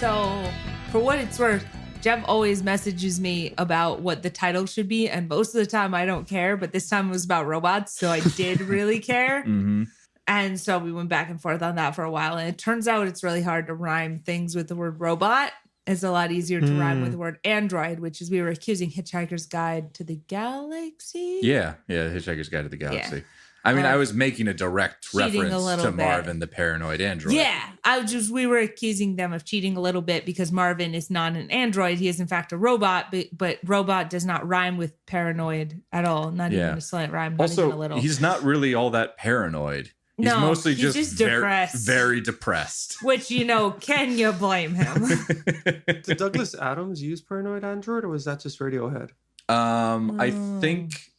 So, for what it's worth, Jeff always messages me about what the title should be, and most of the time I don't care, but this time it was about robots, so I did really care. Mm-hmm. And so we went back and forth on that for a while, and it turns out it's really hard to rhyme things with the word robot. It's a lot easier to rhyme with the word android, which is we were accusing Hitchhiker's Guide to the Galaxy. Yeah, Hitchhiker's Guide to the Galaxy. Yeah. I mean, I was making a direct reference to bit. Marvin the Paranoid Android. Yeah, we were accusing them of cheating a little bit because Marvin is not an android. He is in fact a robot, but robot does not rhyme with paranoid at all. Not even a slight rhyme. Not Also, even a little. He's not really all that paranoid. He's mostly just depressed. Very depressed. Which, can you blame him? Did Douglas Adams use Paranoid Android, or was that just Radiohead? I think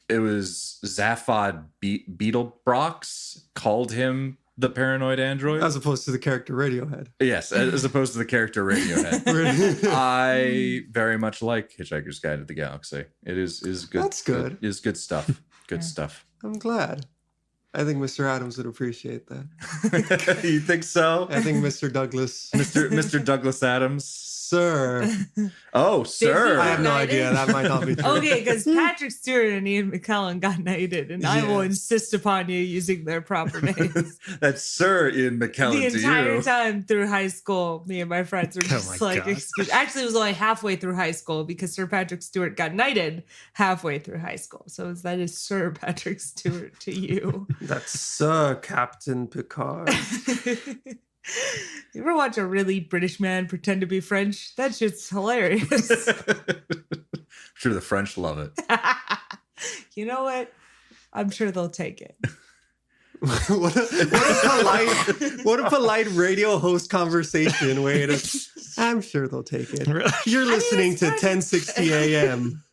it was Zaphod Beetlebrox called him the Paranoid Android. As opposed to the character Radiohead. Yes, as opposed to the character Radiohead. I very much like Hitchhiker's Guide to the Galaxy. It is good. That's good. It is good stuff. Good stuff. I'm glad. I think Mr. Adams would appreciate that. You think so? I think Mr. Douglas. Mr. Douglas Adams. Sir. Oh, sir. I have no idea. That might not be true. Okay, because Patrick Stewart and Ian McKellen got knighted, and I will insist upon you using their proper names. That's Sir Ian McKellen the entire time through high school, me and my friends were just excuse. Actually, it was only halfway through high school because Sir Patrick Stewart got knighted halfway through high school. So that is Sir Patrick Stewart to you. That's Sir Captain Picard. You ever watch a really British man pretend to be French? That shit's hilarious. I'm sure the French love it. You know what? I'm sure they'll take it. what a polite radio host conversation way to. I'm sure they'll take it. You're listening to 1060 AM.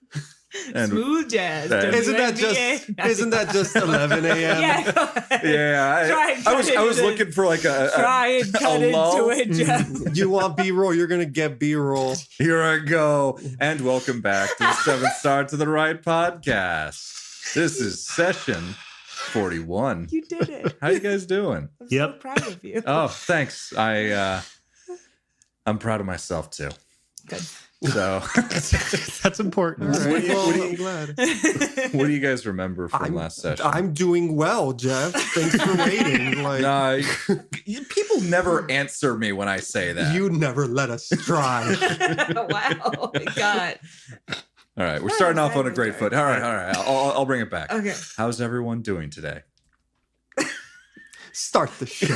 And smooth jazz. Isn't that just 11 a.m.? Yeah, go ahead. Yeah, I was looking for like a try and cut into it, Jeff. You want B-roll? You're gonna get B-roll. Here I go, and welcome back to the 7 Star to the Right podcast. This is session 41. You did it. How you guys doing? I'm so proud of you. Oh, thanks. I'm proud of myself too. Good. So that's important. Right. I'm glad. What do you guys remember from last session? I'm doing well, Jeff. Thanks for waiting. People never answer me when I say that. You never let us try. Wow, oh my God. All right, we're starting off on a great foot. All right. I'll bring it back. Okay. How's everyone doing today? Start the show.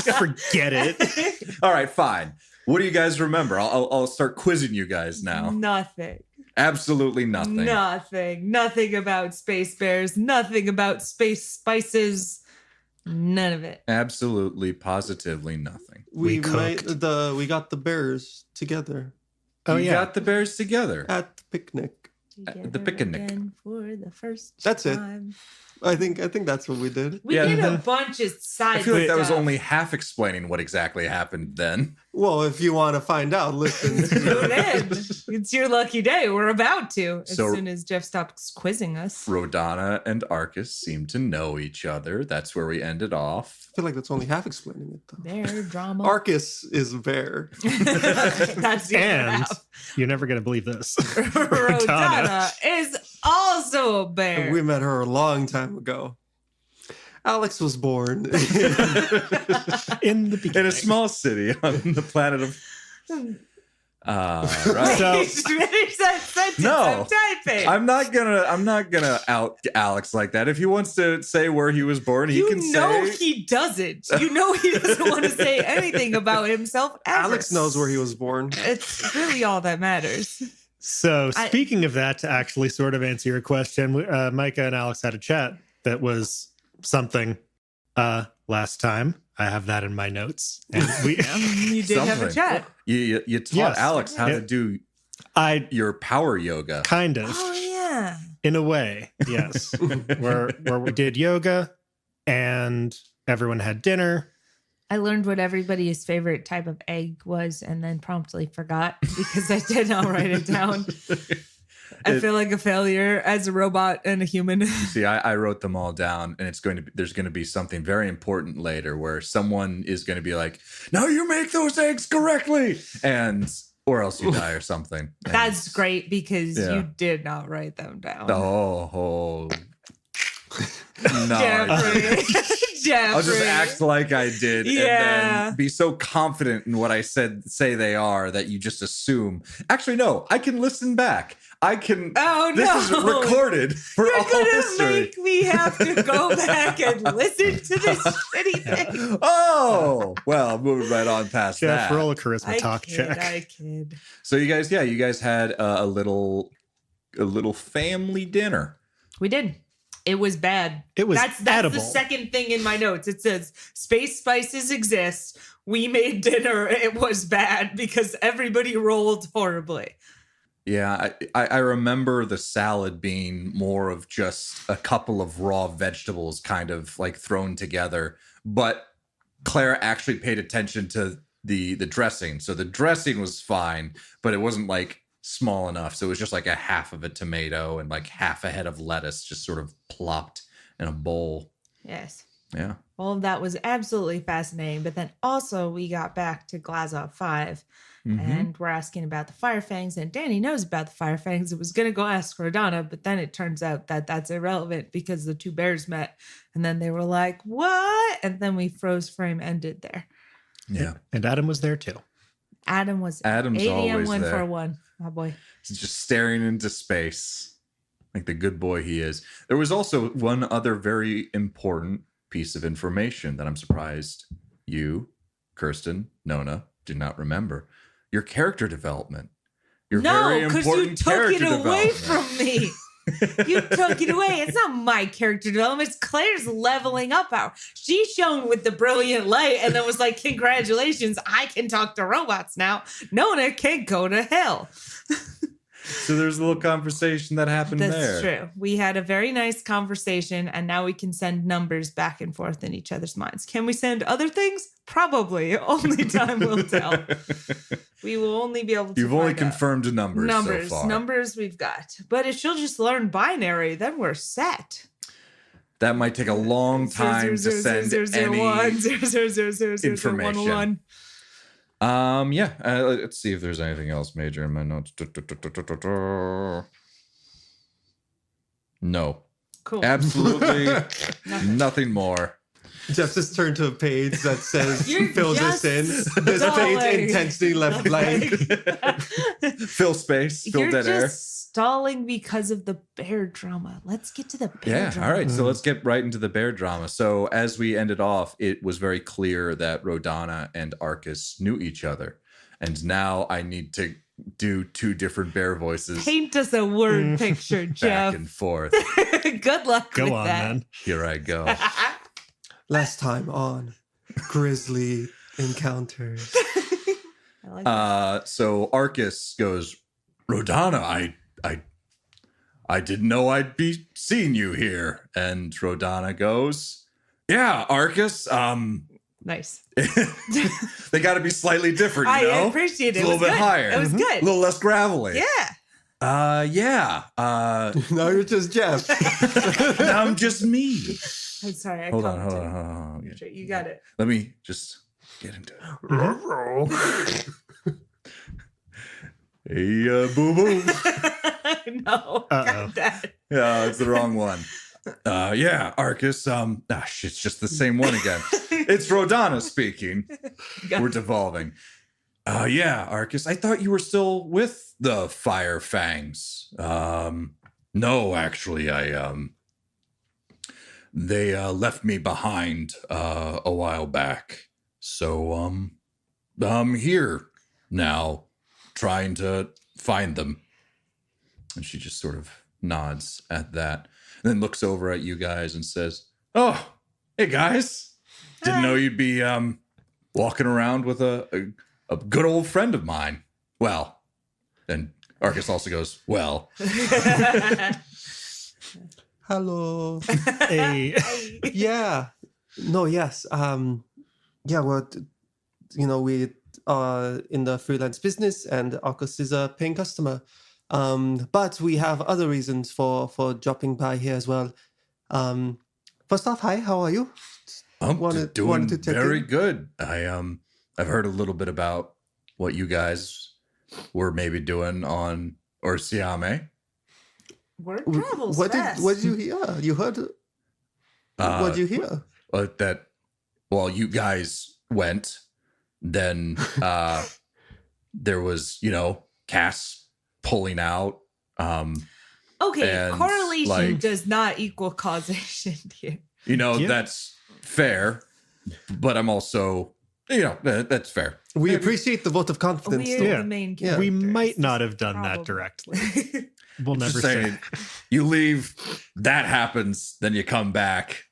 Just forget it. All right, fine. What do you guys remember? I'll start quizzing you guys now. Nothing. Absolutely nothing. Nothing about space bears. Nothing about space spices. None of it. Absolutely, positively nothing. We got the bears together. Oh, you got the bears together at the picnic. The picnic for the first That's time. It. I think that's what we did. We did a bunch of side. I feel like that was only half explaining what exactly happened then. Well, if you want to find out, listen. Tune in. It's your lucky day. We're about to. As soon as Jeff stops quizzing us. Rhodana and Arcas seem to know each other. That's where we ended off. I feel like that's only half explaining it, though. Bear drama. Arcas is a bear. That's the and you're never going to believe this. Rhodana is also a bear. And we met her a long time ago. Alex was born in the beginning. In a small city on the planet of. Right. So, finish that sentence. No, I'm typing. I'm not gonna out Alex like that. If he wants to say where he was born, he can say. You know he doesn't. You know he doesn't want to say anything about himself ever. Alex knows where he was born. It's really all that matters. So speaking of that, to actually sort of answer your question, Micah and Alex had a chat that was something last time. I have that in my notes. And you did have a chat. You taught Alex how to do your power yoga. Kind of. Oh, yeah. In a way, yes. where we did yoga and everyone had dinner. I learned what everybody's favorite type of egg was and then promptly forgot because I did not write it down. I feel like a failure as a robot and a human. See, I wrote them all down, and there's going to be something very important later where someone is going to be like, "No, you make those eggs correctly," or else you die or something. And That's great because you did not write them down. Oh, no. Jeffrey. I'll just act like I did, and Yeah. then be so confident in what I say they are that you just assume. Actually, no, I can listen back. I can. Oh, This no. is recorded for You're all gonna history. make me have to go back and listen to this shitty thing. Oh, well, moving right on past Jeff, that. roll a charisma talk check. I kid. So you guys had a little family dinner. We did. It was bad. It was that's edible. the second thing in my notes. It says space spices exist. We made dinner. It was bad because everybody rolled horribly. Yeah, I remember the salad being more of just a couple of raw vegetables kind of like thrown together. But Claire actually paid attention to the dressing. So the dressing was fine, but it wasn't like small enough. So it was just like a half of a tomato and like half a head of lettuce just sort of plopped in a bowl. Yes. Yeah. All of that was absolutely fascinating. But then also we got back to Glazov 5 and we're asking about the fire fangs. And Danny knows about the fire fangs. It was going to go ask Rhodana, but then it turns out that that's irrelevant because the two bears met. And then they were like, what? And then we froze frame ended there. Yeah. And Adam was there too. Adam's always 1 there. for 1. My boy. He's just staring into space like the good boy he is. There was also one other very important piece of information that I'm surprised you, Kirsten, Nona, did not remember. Your character development. Your very No, because important you took character it away development. from me. You took it away. It's not my character development. It's Claire's leveling up power. She shone with the brilliant light and then was like, congratulations, I can talk to robots now. Nona can go to hell. So there's a little conversation that happened That's there. true. We had a very nice conversation and now we can send numbers back and forth in each other's minds. Can we send other things? Probably. Only time will tell. We will only be able to You've only find out. confirmed numbers so far. Numbers we've got. But if she'll just learn binary, then we're set. That might take a long time to send any information. Yeah. Let's see if there's anything else major in my notes. No. Cool. Absolutely nothing more. Jeff just turned to a page that says You're fill this in. just This page stalling. intensely left blank. Fill space, fill You're dead just air. stalling because of the bear drama. Let's get to the bear drama. All right. So let's get right into the bear drama. So as we ended off, it was very clear that Rhodana and Arcas knew each other. And now I need to do two different bear voices Paint us a word picture, back Jeff. and forth. Good luck Go with on, that. man. Here I go. Last time on Grisly Encounters. I like that. So Arcas goes, Rhodana, I didn't know I'd be seeing you here. And Rhodana goes, yeah, Arcas, Nice. they got to be slightly different, you I know? appreciate it. It's a little It was bit good. higher. It was A good. little less gravelly. Yeah. Yeah. Now you're just Jeff. Now I'm just me. I'm sorry. I Hold on. commented. Okay. You got it. Let me just get into it. Hey, boo boo. No. Got that. Yeah, it's the wrong one. Yeah, Arcas. It's just the same one again. It's Rhodana speaking. We're devolving. Yeah, Arcas. I thought you were still with the Fire Fangs. No, actually, they left me behind a while back. So I'm here now, trying to find them. And she just sort of nods at that, and then looks over at you guys and says, "Oh, hey guys, didn't know you'd be walking around with a good old friend of mine." Well, then Arcas also goes, "Well." Hello. Hey. Yeah. No, yes. Yeah, well, we in the freelance business and Arcas is a paying customer. But we have other reasons for dropping by here as well. First off, hi, how are you? I'm doing to check very in? good. I've heard a little bit about what you guys were maybe doing on Ursim. Word travels What fast. did you hear? You heard? What did you hear? That you guys went, then there was Cass pulling out. Okay, and, correlation does not equal causation here. That's fair, but I'm also that's fair. We appreciate the vote of confidence. We're though. the main Yeah. characters. We might not have done Problem. that directly. We'll never Just say. saying, you leave, that happens, then you come back.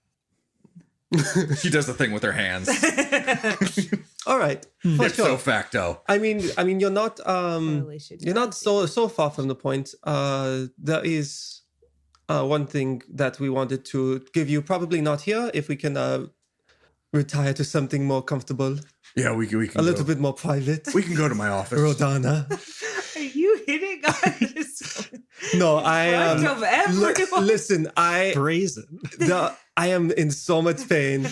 She does the thing with her hands. All right. For Ipso sure. facto. I mean, you're not Correlation you're not does so far from the point. There is one thing that we wanted to give you, probably not here, if we can retire to something more comfortable, Yeah, we can a little bit more private. We can go to my office. Rhodana. Are you hitting on this? No, I Front of everyone. listen. Brazen. I am in so much pain.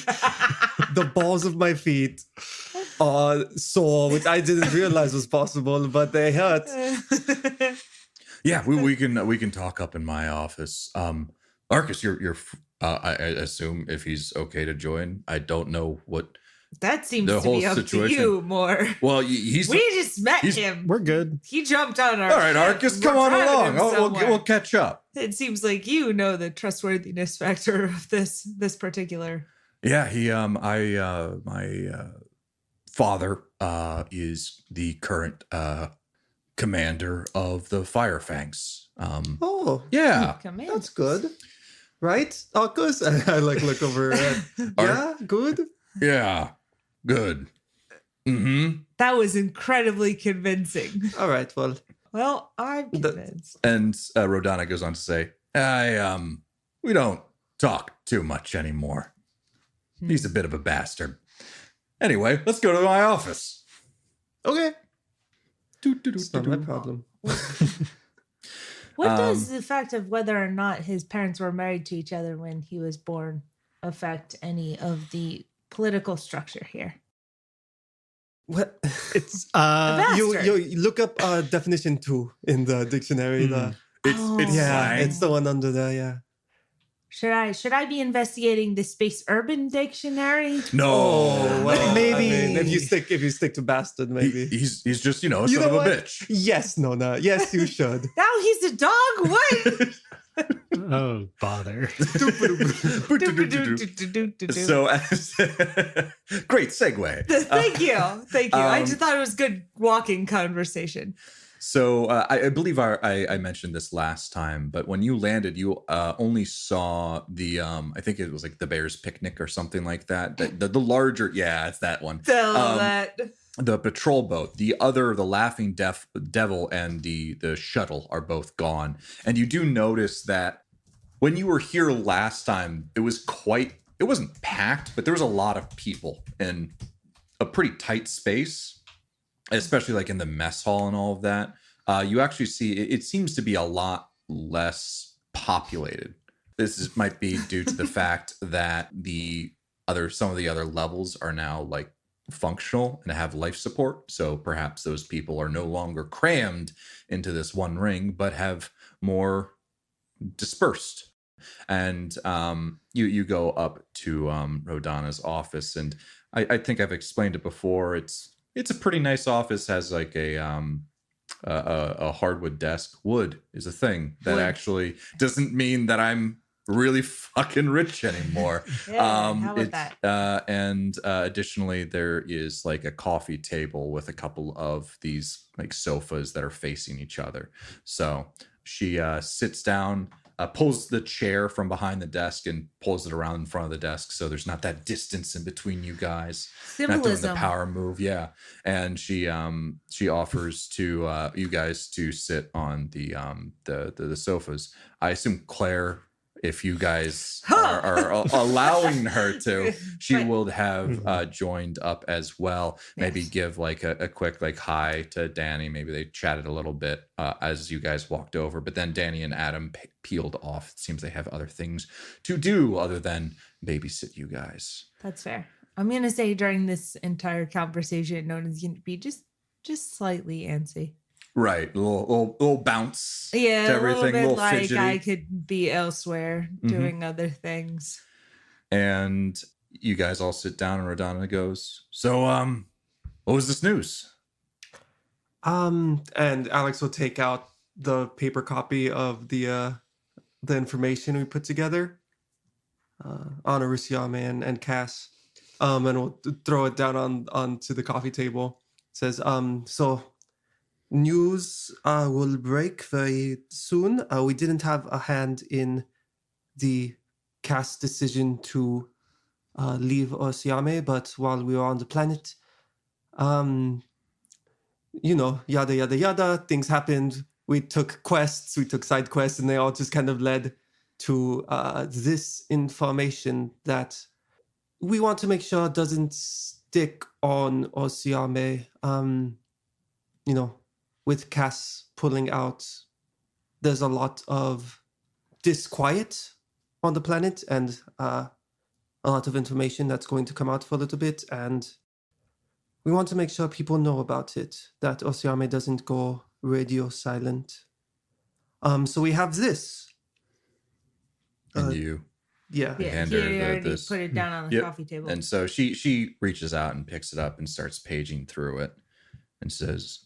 The balls of my feet are sore, which I didn't realize was possible, but they hurt. Yeah, we can talk up in my office. Arcas, I assume if he's okay to join. I don't know what. That seems The to be whole up situation. to you more. Well, he's We just met him. We're good. He jumped on our. all right. ship. Arcas, We're come on driving along. him We'll somewhere. catch up. It seems like you know the trustworthiness factor of this particular. Yeah, my father is the current commander of the Fire Fangs. Oh, Yeah. Command. that's good. Right? Arcus? I look over. Yeah, good. Yeah. Good. Mm-hmm. That was incredibly convincing. All right, well, Well, I'm convinced. And Rhodana goes on to say, we don't talk too much anymore. He's a bit of a bastard. Anyway, let's go to my office. okay. It's not my problem. What does the fact of whether or not his parents were married to each other when he was born affect any of the political structure here? What? It's You look up definition 2 in the dictionary. It's Yeah, slang. it's the one under there. Yeah. Should I be investigating the Space Urban Dictionary? No. well, maybe- I mean, if you stick to bastard, maybe. He's just a You son know of a what? bitch. Yes, Nona. Yes, you should. Now he's a dog? What? oh bother. So, great segue. Thank you. Thank you. I um, just thought it was good walking conversation. So I believe I mentioned this last time, but when you landed, you only saw the I think it was like the Bears Picnic or something like that. The larger, yeah, it's that one. That. The patrol boat, the Laughing Devil, and the shuttle are both gone. And you do notice that when you were here last time, it wasn't packed, but there was a lot of people in a pretty tight space, especially like in the mess hall and all of that. You actually see it seems to be a lot less populated. Might be due to the fact that some of the other levels are now like functional and have life support. So perhaps those people are no longer crammed into this one ring, but have more dispersed. And you go up to Rhodana's office, and I think I've explained it before. It's a pretty nice office. Has like a hardwood desk. Wood is a thing that actually doesn't mean that I'm really fucking rich anymore. Yeah, how about that? And additionally, there is like a coffee table with a couple of these like sofas that are facing each other. So she sits down, pulls the chair from behind the desk and pulls it around in front of the desk, so there's not that distance in between you guys. Not doing the Symbolism. power move, yeah. And she offers to you guys to sit on the sofas. I assume Claire if you guys are allowing her to, she will have joined up as well. Maybe give like a quick like hi to Danny. Maybe they chatted a little bit as you guys walked over. But then Danny and Adam peeled off. It seems they have other things to do other than babysit you guys. That's fair. I'm gonna say during this entire conversation, Nona's gonna be just slightly antsy. Right, a little bounce. Yeah, to everything, a little bit like fidgety. I could be elsewhere doing other things. And you guys all sit down, and Rhodana goes, "So, what was this news?" And Alex will take out the paper copy of the information we put together on Ursim and Cass, and we'll throw it down onto the coffee table. It says, so news will break very soon. We didn't have a hand in the Cass decision to leave Ursim, but while we were on the planet, yada, yada, yada, things happened. We took quests, we took side quests, and they all just kind of led to this information that we want to make sure doesn't stick on Ursim. With Cass pulling out, there's a lot of disquiet on the planet and a lot of information that's going to come out for a little bit. And we want to make sure people know about it, that Ursim doesn't go radio silent. So we have this. And you Yeah, hand he her already this. put it down on the Yep. coffee table. And so she reaches out and picks it up and starts paging through it and says,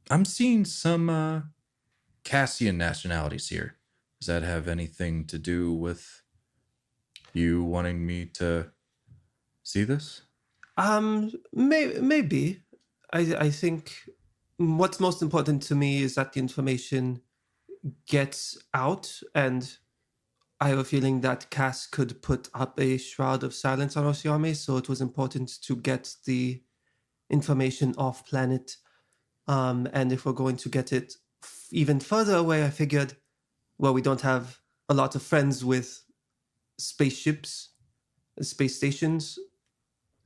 I'm seeing some Cassian nationalities here. Does that have anything to do with you wanting me to see this? Maybe. I think what's most important to me is that the information gets out, and I have a feeling that Cass could put up a shroud of silence on Ursim, so it was important to get the information off planet. And if we're going to get it even further away, I figured, well, we don't have a lot of friends with spaceships, space stations.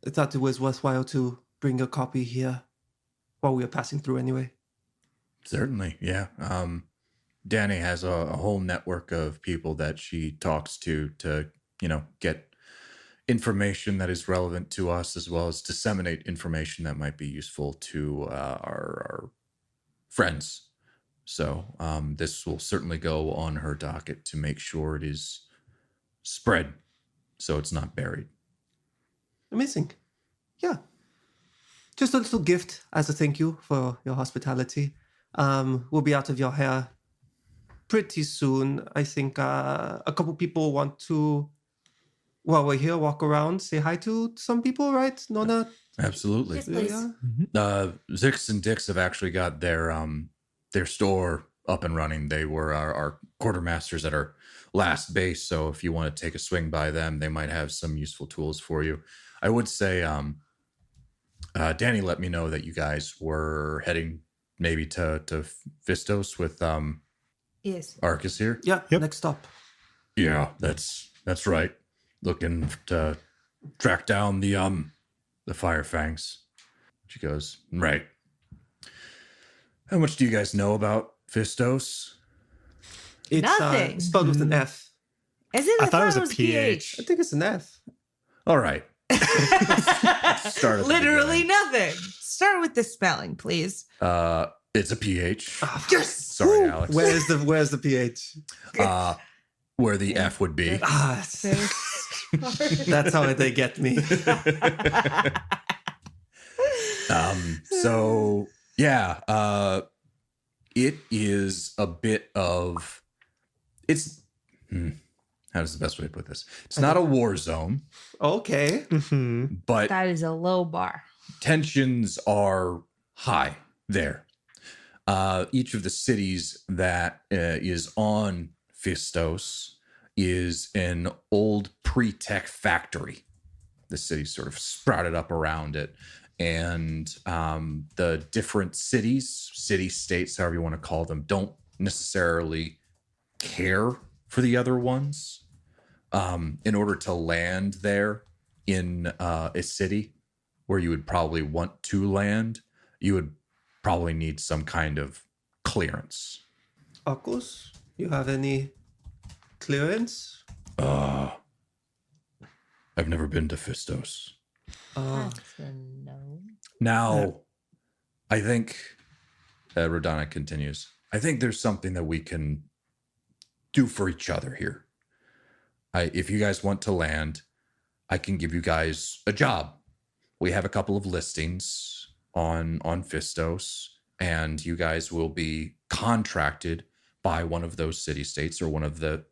I thought it was worthwhile to bring a copy here while we were passing through anyway. Certainly, yeah. Danny has a whole network of people that she talks to get information that is relevant to us, as well as disseminate information that might be useful to our friends. So this will certainly go on her docket to make sure it is spread so it's not buried. Amazing. Yeah. Just a little gift as a thank you for your hospitality. We'll be out of your hair pretty soon. I think a couple people want to, while we're here, walk around, say hi to some people, right, Nona? Absolutely. Yes, please. Zix and Dix have actually got their store up and running. They were our quartermasters at our last base, so if you want to take a swing by them, they might have some useful tools for you. I would say Danny let me know that you guys were heading maybe to Fistos with Yes. Arcas here. Yeah, Yep. next stop. Yeah, that's right. Looking to track down the Fire Fangs. She goes, right. How much do you guys know about Fistos? It's Nothing. spelled with an F. Is it? I thought it was a PH. I think it's an F. All right. Start at the Literally beginning. nothing. Start with the spelling, please. It's a PH. Yes. Sorry, Alex. Where's the PH? Where the F would be. That's how they get me. So yeah, it is a bit of how's the best way to put this? It's not a war zone, Okay. but That is a low bar. tensions are high there. Each of the cities that is on Fistos is an old pre-tech factory. The city sort of sprouted up around it. And the different cities, city-states, however you want to call them, don't necessarily care for the other ones. In order to land there in a city where you would probably want to land, you would probably need some kind of clearance. Arcos, you have any clearance? I've never been to Fistos. That's a no. Now, I think, Rhodana continues, I think there's something that we can do for each other here. If you guys want to land, I can give you guys a job. We have a couple of listings on Fistos, and you guys will be contracted by one of those city-states or one of the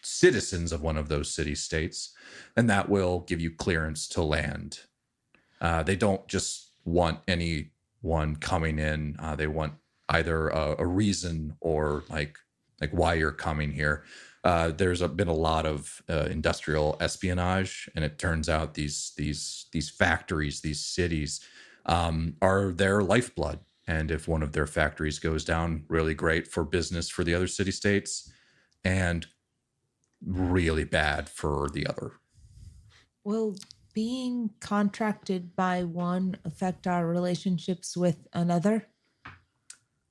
citizens of one of those city-states, and that will give you clearance to land. They don't just want anyone coming in. They want either a reason or like why you're coming here. There's been a lot of industrial espionage, and it turns out these factories, these cities, are their lifeblood. And if one of their factories goes down, really great for business for the other city-states, and really bad for the other. Will being contracted by one affect our relationships with another?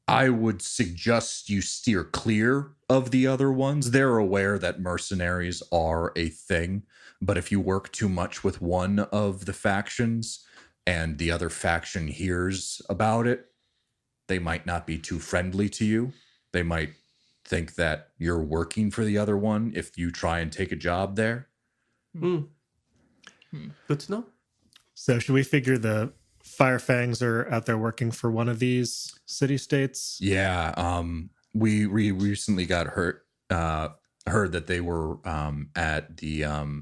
I would suggest you steer clear of the other ones. They're aware that mercenaries are a thing, but if you work too much with one of the factions and the other faction hears about it, they might not be too friendly to you. They might think that you're working for the other one if you try and take a job there. Good to know. So should we figure the Firefangs are out there working for one of these city-states? Yeah, we recently got heard that they were at the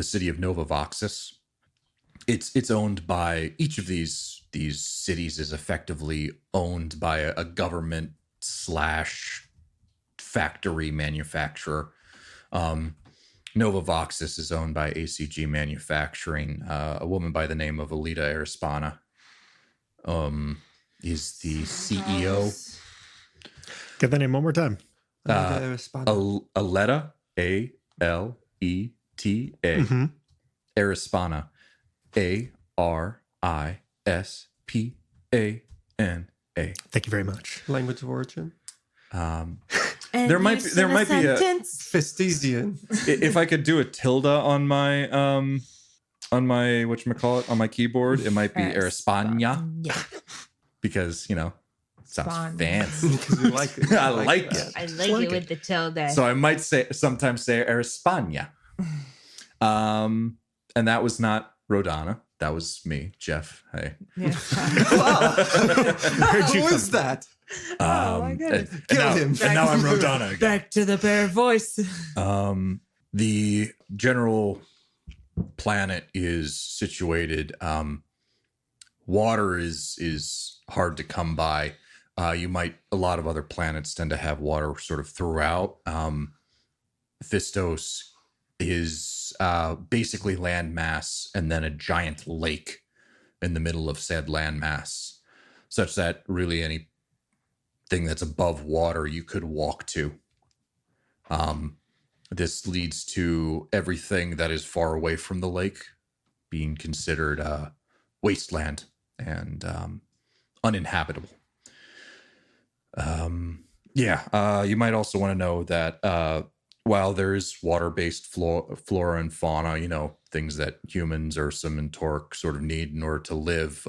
city of Nova Voxus. It's owned by each of these cities is effectively owned by a government / factory manufacturer. Nova Voxus is owned by ACG Manufacturing. A woman by the name of Alita Arispana is the CEO. Get the name one more time. Aleta, Aleta, Arispana, Arispana. Thank you very much. Language of origin. There might be a Festesian. if I could do a tilde on my whatchamacallit, on my keyboard, it might be Arispana. Yeah. Because, it sounds Spon. fancy. Because you like it. I like it. I like it with the tilde. So I might sometimes say Arispana. And that was not Rhodana. That was me, Jeff. Hey. Yeah. Who is that? Oh my goodness. Kill him. And now I'm Rhodana again. Back to the bear voice. The general planet is situated. Water is hard to come by. A lot of other planets tend to have water sort of throughout. Fistos is basically landmass and then a giant lake in the middle of said landmass, such that really anything that's above water you could walk to. This leads to everything that is far away from the lake being considered wasteland and uninhabitable. You might also want to know that while there is water-based flora and fauna, things that humans, Ursim and Torque sort of need in order to live,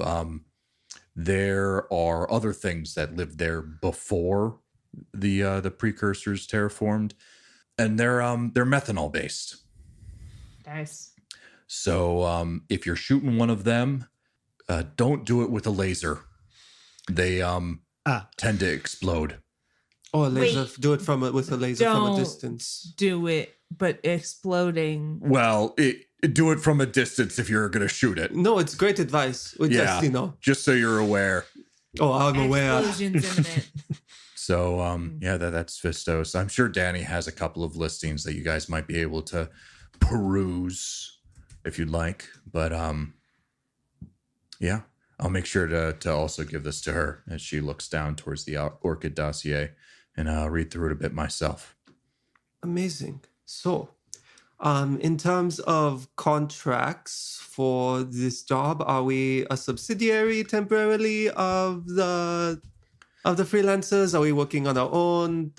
there are other things that lived there before the precursors terraformed, and they're methanol based. Nice. So if you're shooting one of them, don't do it with a laser. They tend to explode. Or a laser. Wait, Do it with a laser from a don't distance. Do it, but exploding. Well, do it from a distance if you're going to shoot it. No, it's great advice. We Yeah. just, Just so you're aware. Oh, I'm aware. Explosions imminent. So, that's Fistos. I'm sure Danny has a couple of listings that you guys might be able to peruse if you'd like. But, I'll make sure to also give this to her as she looks down towards the Orchid dossier, and I'll read through it a bit myself. Amazing. So, in terms of contracts for this job, are we a subsidiary temporarily of the freelancers? Are we working on our own?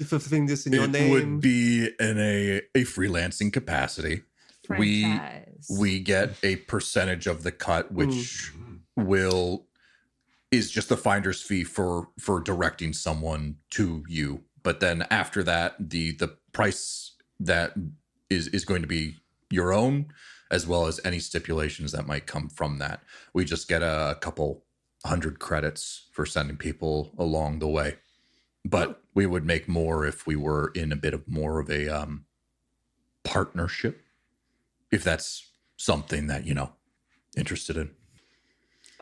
Fulfilling this in your It name? would be in a freelancing capacity. Franchise. We get a percentage of the cut, which is just the finder's fee for directing someone to you. But then after that, the price that is going to be your own, as well as any stipulations that might come from that. We just get a couple 100 credits for sending people along the way. But we would make more if we were in a bit of more of a partnership, if that's something that, interested in.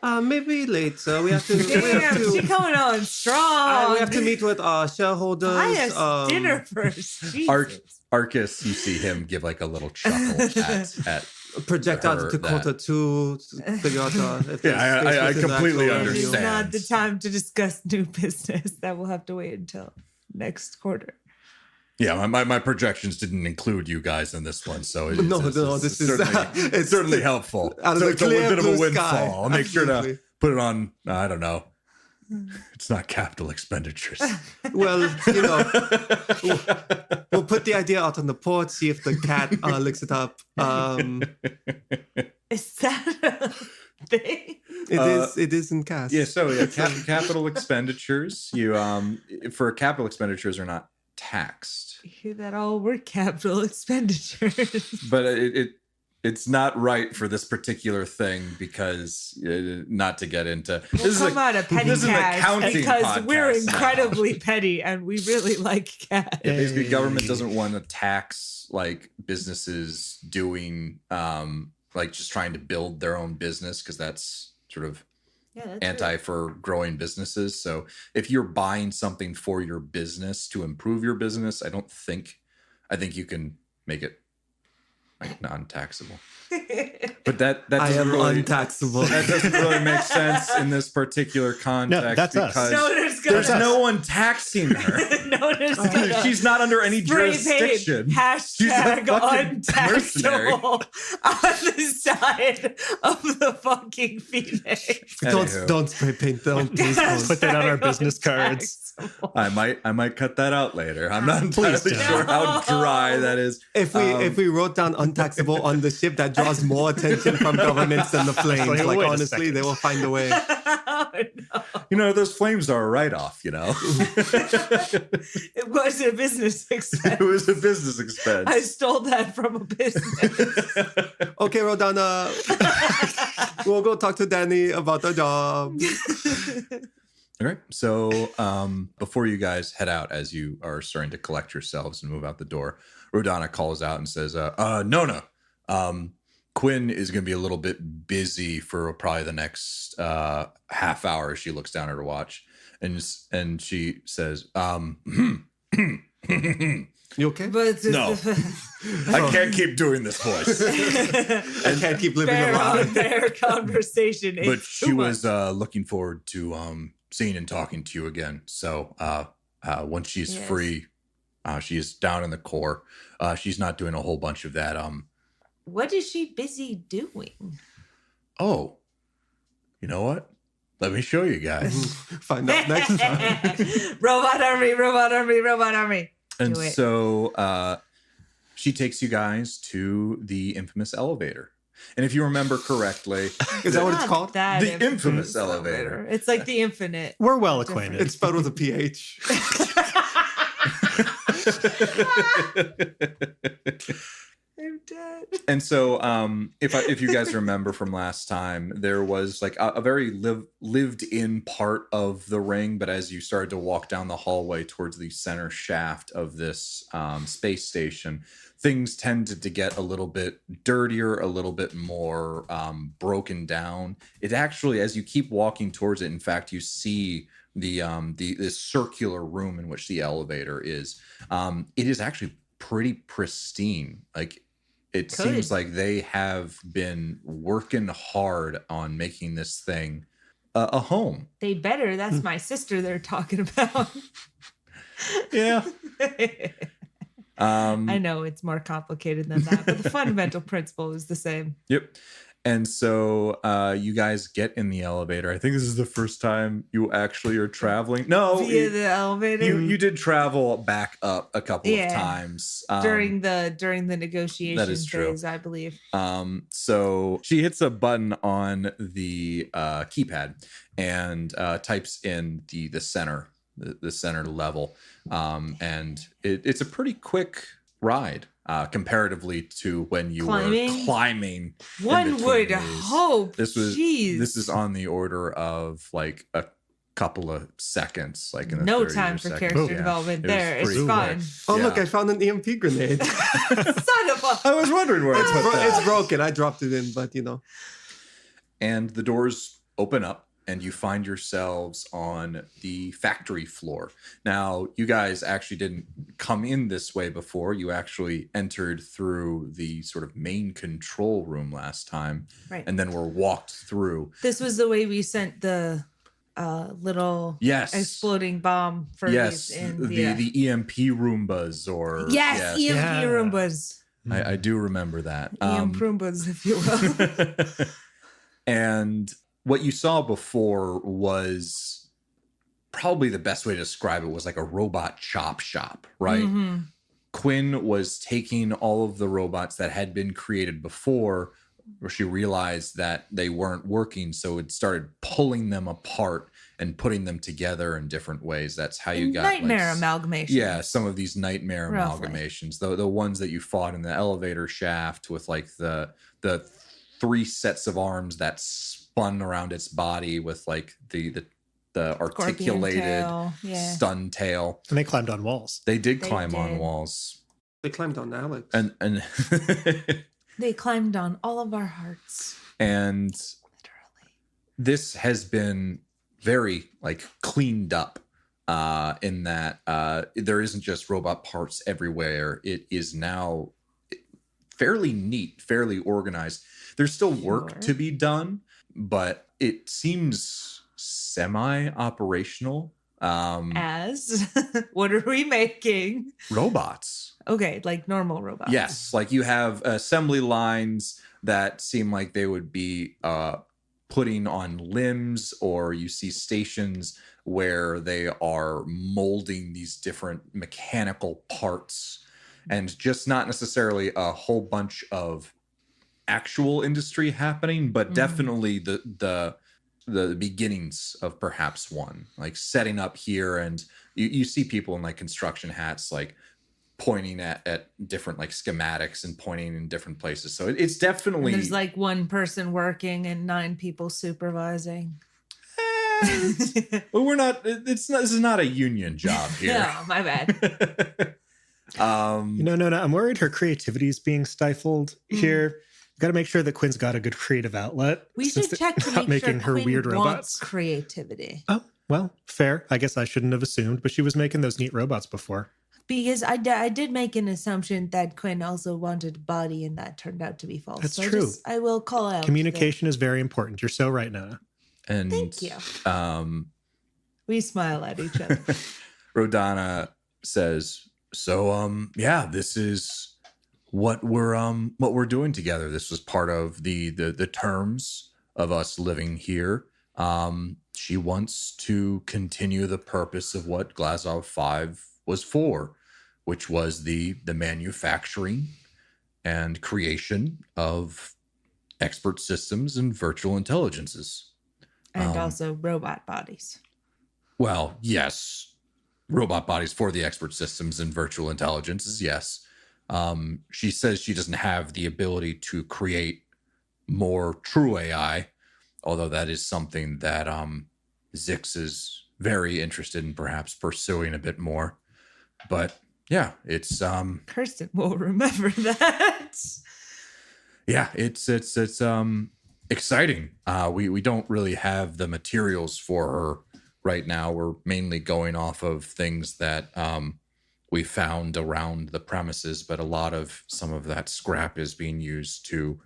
Maybe later. We have to. Damn, she coming on strong. We have to meet with our shareholders. Buy us dinner first. Jesus. Arcas, you see him give like a little chuckle at project out to quarter two to figure out if I completely And it's understand. not the time to discuss new business. That will have to wait until next quarter. Yeah, my projections didn't include you guys in this one, so this is it's certainly helpful. Out of So the it's a clear bit of a blue windfall. sky. I'll make sure to Absolutely. put it on. I don't know. It's not capital expenditures. Well, we'll put the idea out on the porch, see if the cat looks it up. Is that a thing? It is in cast. Yeah, so capital expenditures. You for capital expenditures are not taxed, You hear that all were capital expenditures. but it's not right for this particular thing because not to get into We'll come out of petty this is an cash accounting because we're podcast now. incredibly petty and we really like cash. Yeah, basically, government doesn't want to tax like businesses doing like just trying to build their own business because that's sort of Yeah, that's anti for growing businesses. So if you're buying something for your business to improve your business, I think you can make it like non-taxable. But that I doesn't am really, untaxable. that doesn't really make sense in this particular context that's us. because There's there's no one taxing her. Notice She's not under any jurisdiction. She's a Hashtag fucking mercenary. untaxable on the side of the fucking Phoenix. Anywho. Don't spray paint. Please don't. Put that on our business cards. I might cut that out later. I'm not entirely don't. sure how dry that is. If we wrote down untaxable on the ship, that draws more attention from governments than the flames. Like, Like wait a honestly, second. they will find a way. Oh, no. Those flames are a write-off. It was a business expense. It was a business expense. I stole that from a business. Okay, Rhodana, we'll go talk to Danny about the job. Okay, so before you guys head out, as you are starting to collect yourselves and move out the door, Rhodana calls out and says, Nona, Quinn is going to be a little bit busy for probably the next half hour. She looks down at her watch and she says, You okay? But No. I can't keep doing this voice. I can't keep living a fair lie. fair conversation. But is she too was much. looking forward to seeing and talking to you again. So once she's Yes. free, she is down in the core. She's not doing a whole bunch of that. What is she busy doing? Oh, you know what? Let me show you guys. Find out next time. Robot army, robot army, robot army. And Do it. so she takes you guys to the infamous elevator. And if you remember correctly, Is that what it's Not called? that The infamous elevator. It's like the infinite. We're well acquainted. It's spelled with a PH. I'm dead. And so, if you guys remember from last time, there was like a very lived-in part of the ring, but as you started to walk down the hallway towards the center shaft of this space station, things tended to get a little bit dirtier, a little bit more broken down. It actually, as you keep walking towards it, in fact, you see this circular room in which the elevator is. It is actually pretty pristine. Like, it Good. seems like they have been working hard on making this thing a home. They better. That's my sister they're talking about. Yeah. I know it's more complicated than that, but the fundamental principle is the same. Yep. And so you guys get in the elevator. I think this is the first time you actually are traveling. No, Via the elevator. you did travel back up a couple of times during the negotiation that is true. phase, I believe. So she hits a button on the keypad and types in the center, the center level, and it's a pretty quick ride. Comparatively to when you were climbing. One would hope. This is on the order of like a couple of seconds, like in the no time for character development there. It's fine. Oh, look, I found an EMP grenade. Son of a... I was wondering where I put that. It's broken. I dropped it in, but And the doors open up. And you find yourselves on the factory floor. Now, you guys actually didn't come in this way before. You actually entered through the sort of main control room last time. Right. And then were walked through. This was the way we sent the little exploding bomb for the EMP Roombas or... Yes, EMP Roombas. I do remember that. EMP Roombas, if you will. And... what you saw before was probably the best way to describe it was like a robot chop shop, right? Mm-hmm. Quinn was taking all of the robots that had been created before, where she realized that they weren't working. So it started pulling them apart and putting them together in different ways. That's how you got nightmare amalgamations. Yeah, some of these nightmare amalgamations. The ones that you fought in the elevator shaft with like the 3 sets of arms that spun around its body with like the articulated stun tail. And they climbed on walls. They did climb on walls. They climbed on Alex. And they climbed on all of our hearts. And literally, this has been very like cleaned up in that there isn't just robot parts everywhere. It is now fairly neat, fairly organized. There's still work to be done, but it seems semi-operational. As what are we making? Robots. Okay, like normal robots. Yes, like you have assembly lines that seem like they would be putting on limbs, or you see stations where they are molding these different mechanical parts, and just not necessarily a whole bunch of actual industry happening, but definitely the beginnings of perhaps one, like setting up here. And you see people in like construction hats, like pointing at different like schematics and pointing in different places. So it's definitely... And there's like one person working and 9 people supervising. Well, this is not a union job here. No, my bad. No. I'm worried her creativity is being stifled here. Got to make sure that Quinn's got a good creative outlet. We should check to make sure her Quinn weird robots. Creativity. Oh, well, fair. I guess I shouldn't have assumed, but she was making those neat robots before. Because I did make an assumption that Quinn also wanted a body, and that turned out to be false. That's true. I will call out. Communication is very important. You're so right, Nana. And thank you. We smile at each other. Rhodana says, "So, this is what we're doing together. This was part of the terms of us living here. She wants to continue the purpose of what Glazov 5 was for, which was the manufacturing and creation of expert systems and virtual intelligences. And also robot bodies. Well, yes. Robot bodies for the expert systems and virtual intelligences, yes. She says she doesn't have the ability to create more true AI, although that is something that Zix is very interested in perhaps pursuing a bit more. But yeah, it's Kirsten will remember that. Yeah, it's exciting. We don't really have the materials for her right now. We're mainly going off of things that we found around the premises, but some of that scrap is being used to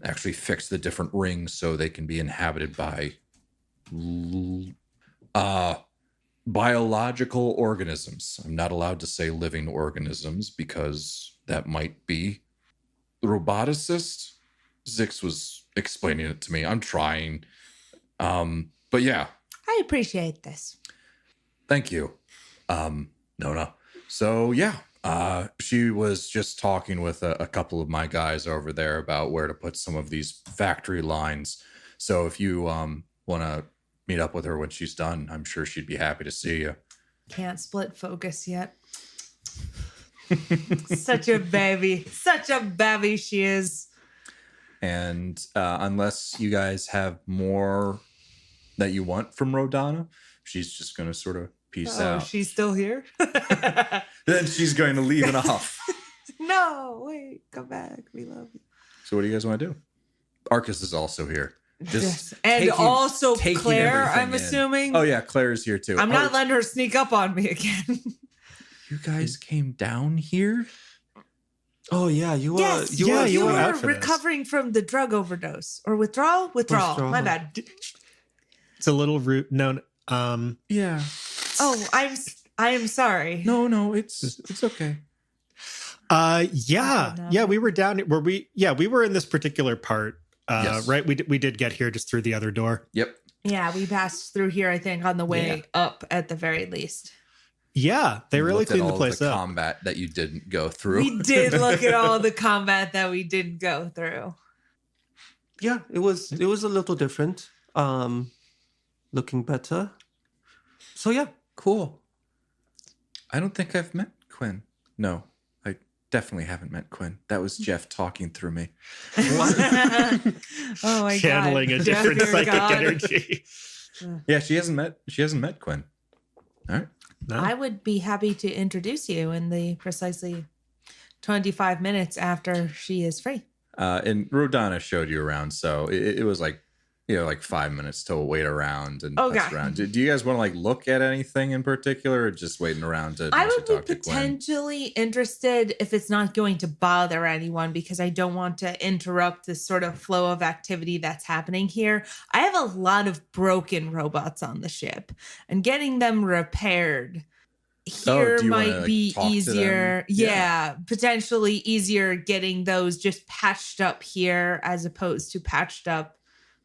actually fix the different rings so they can be inhabited by biological organisms. I'm not allowed to say living organisms because that might be roboticist. Zix was explaining it to me. I'm trying. But yeah. I appreciate this. Thank you, Nona. So yeah, she was just talking with a couple of my guys over there about where to put some of these factory lines. So if you want to meet up with her when she's done, I'm sure she'd be happy to see you. Can't split focus yet. Such a baby she is. And unless you guys have more that you want from Rhodana, she's just going to sort of peace out. She's still here? Then she's going to leave it off. No, wait, come back. We love you. So what do you guys want to do? Arcas is also here. Just and also taking Claire, everything I'm in. assuming. Oh yeah, Claire's here too. I'm not letting her sneak up on me again. You guys came down here? Oh yeah, you were. Yes, you were were out for this. recovering from the drug overdose or withdrawal. Withdrawal. My bad. It's a little rude. No, Yeah. Oh, I am sorry. No, it's okay. Yeah, we were down where we were in this particular part. Yes. Right. We did get here just through the other door. Yep. Yeah, we passed through here, I think, on the way up at the very least. Yeah, they really Looked at cleaned the all place the up. combat that you didn't go through. We did look at all the combat that we didn't go through. Yeah, it was a little different. Looking better. So yeah. Cool. I don't think I've met Quinn. No, I definitely haven't met Quinn. That was Jeff talking through me. Oh my Channeling God. a different Jeff, your psychic God. energy. Yeah, she hasn't met Quinn. All right. No. I would be happy to introduce you in the precisely 25 minutes after she is free. And Rhodana showed you around, so it was like, like 5 minutes to wait around and Okay. mess around. Do you guys want to look at anything in particular, or just waiting around to I mostly would be talk to Quinn? potentially interested if it's not going to bother anyone, because I don't want to interrupt this sort of flow of activity that's happening here. I have a lot of broken robots on the ship, and getting them repaired here do you wanna, might be talk to them? easier. Yeah. Yeah, potentially easier getting those just patched up here as opposed to patched up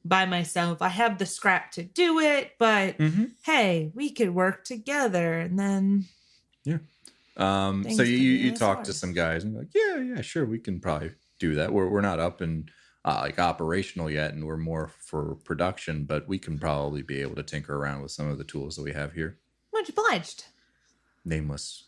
by myself. I have the scrap to do it, but hey, we could work together, and then So Things could you be talk to hard. some guys and you're like, yeah, sure, we can probably do that. We're not up and operational yet, and we're more for production, but we can probably be able to tinker around with some of the tools that we have here. much obliged. Nameless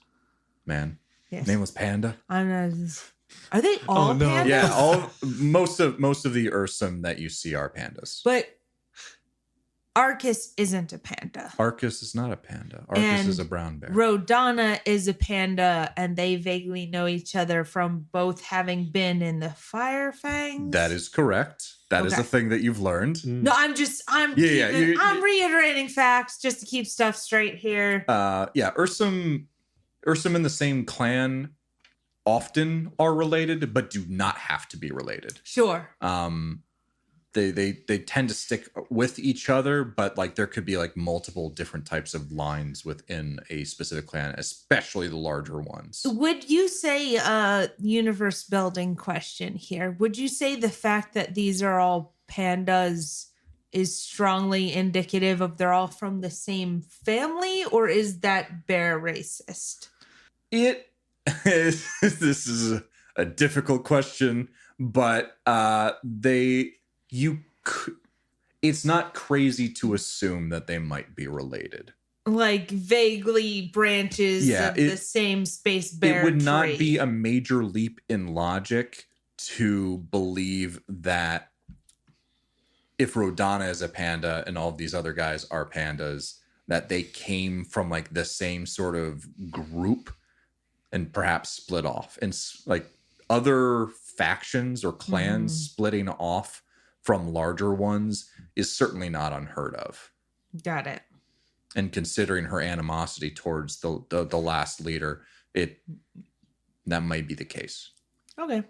man, Yes. nameless panda. I'm not. Are they all no. pandas? Yeah, most of the Ursim that you see are pandas. But Arcas isn't a panda. Arcas is not a panda. Arcas And is a brown bear. Rhodana is a panda, and they vaguely know each other from both having been in the Fire Fangs. That is correct. That is Okay. a thing that you've learned. No, I'm Yeah, I'm reiterating facts just to keep stuff straight here. Ursim and the same clan often are related, but do not have to be related. Sure. They tend to stick with each other, but there could be multiple different types of lines within a specific clan, especially the larger ones. Would you say, universe building question here, would you say the fact that these are all pandas is strongly indicative of they're all from the same family, or is that bear racist? This is a difficult question, but it's not crazy to assume that they might be related. Like vaguely branches of the same space bear It would not trait. be a major leap in logic to believe that if Rhodana is a panda and all of these other guys are pandas, that they came from the same sort of group and perhaps split off. And other factions or clans splitting off from larger ones is certainly not unheard of. Got it. And considering her animosity towards the last leader, that might be the case, Okay.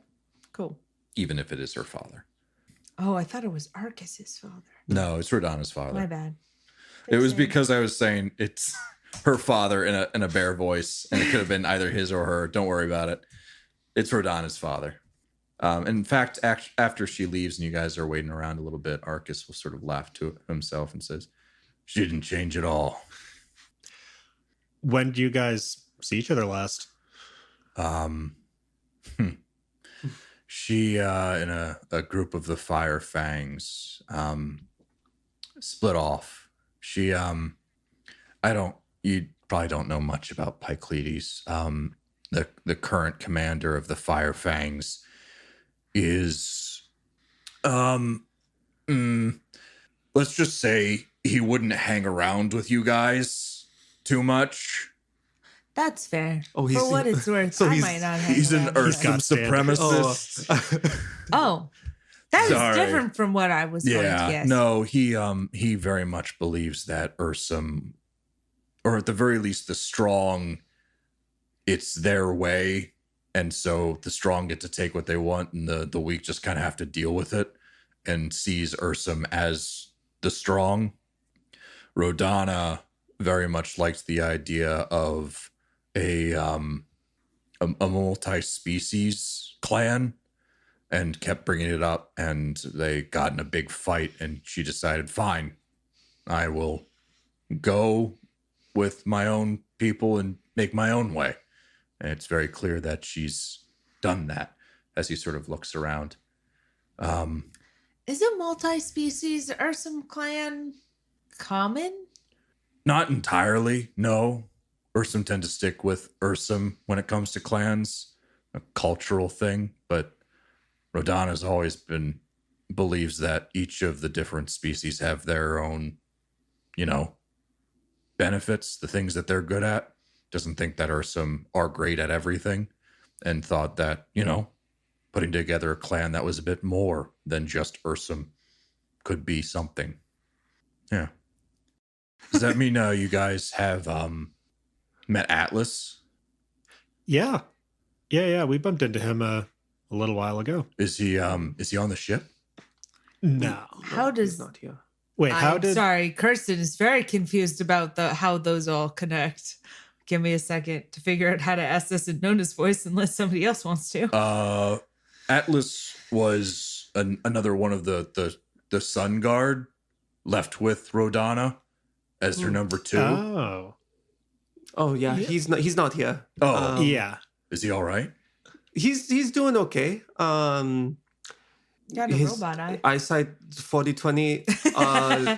Cool. even if it is her father. Oh, I thought it was Arcas's father. No, it's Rhodana's father. My bad. It was because I was saying it's her father in a bear voice, and it could have been either his or her. Don't worry about it. It's Rhodana's father. In fact, after she leaves and you guys are waiting around a little bit, Arcas will sort of laugh to himself and says, "She didn't change at all." When do you guys see each other last? She in a group of the Fire Fangs split off. She you probably don't know much about Pycleides. The current commander of the Fire Fangs is let's just say he wouldn't hang around with you guys too much. That's fair. Oh, for what it's worth, so I he's- might not have. He's an around with Ursim supremacist. Oh, that is Sorry. different from what I was going to guess. No, he very much believes that Ursim, or at the very least the strong, it's their way, and so the strong get to take what they want and the weak just kind of have to deal with it, and sees Ursim as the strong. Rhodana very much likes the idea of a multi-species clan, and kept bringing it up, and they got in a big fight, and she decided, fine, I will go with my own people and make my own way. And it's very clear that she's done that as he sort of looks around. Is a multi-species Ursim clan common? Not entirely, no. Ursim tend to stick with Ursim when it comes to clans, a cultural thing, but Rhodana's always believes that each of the different species have their own, benefits, the things that they're good at. Doesn't think that Ursim are great at everything, and thought that, putting together a clan that was a bit more than just Ursim could be something. Yeah. Does that mean you guys have met Atlas? Yeah. We bumped into him a little while ago. Is he on the ship? No. How does- He's not here? Wait, how I'm did? sorry, Kirsten is very confused about how those all connect. Give me a second to figure out how to ask this in Nona's voice, unless somebody else wants to. Atlas was another one of the Sun Guard, left with Rhodana as her number 2. Oh yeah, he's not here. Oh. Yeah. Is he all right? He's doing okay. Got a his robot eye. eyesight 40/20,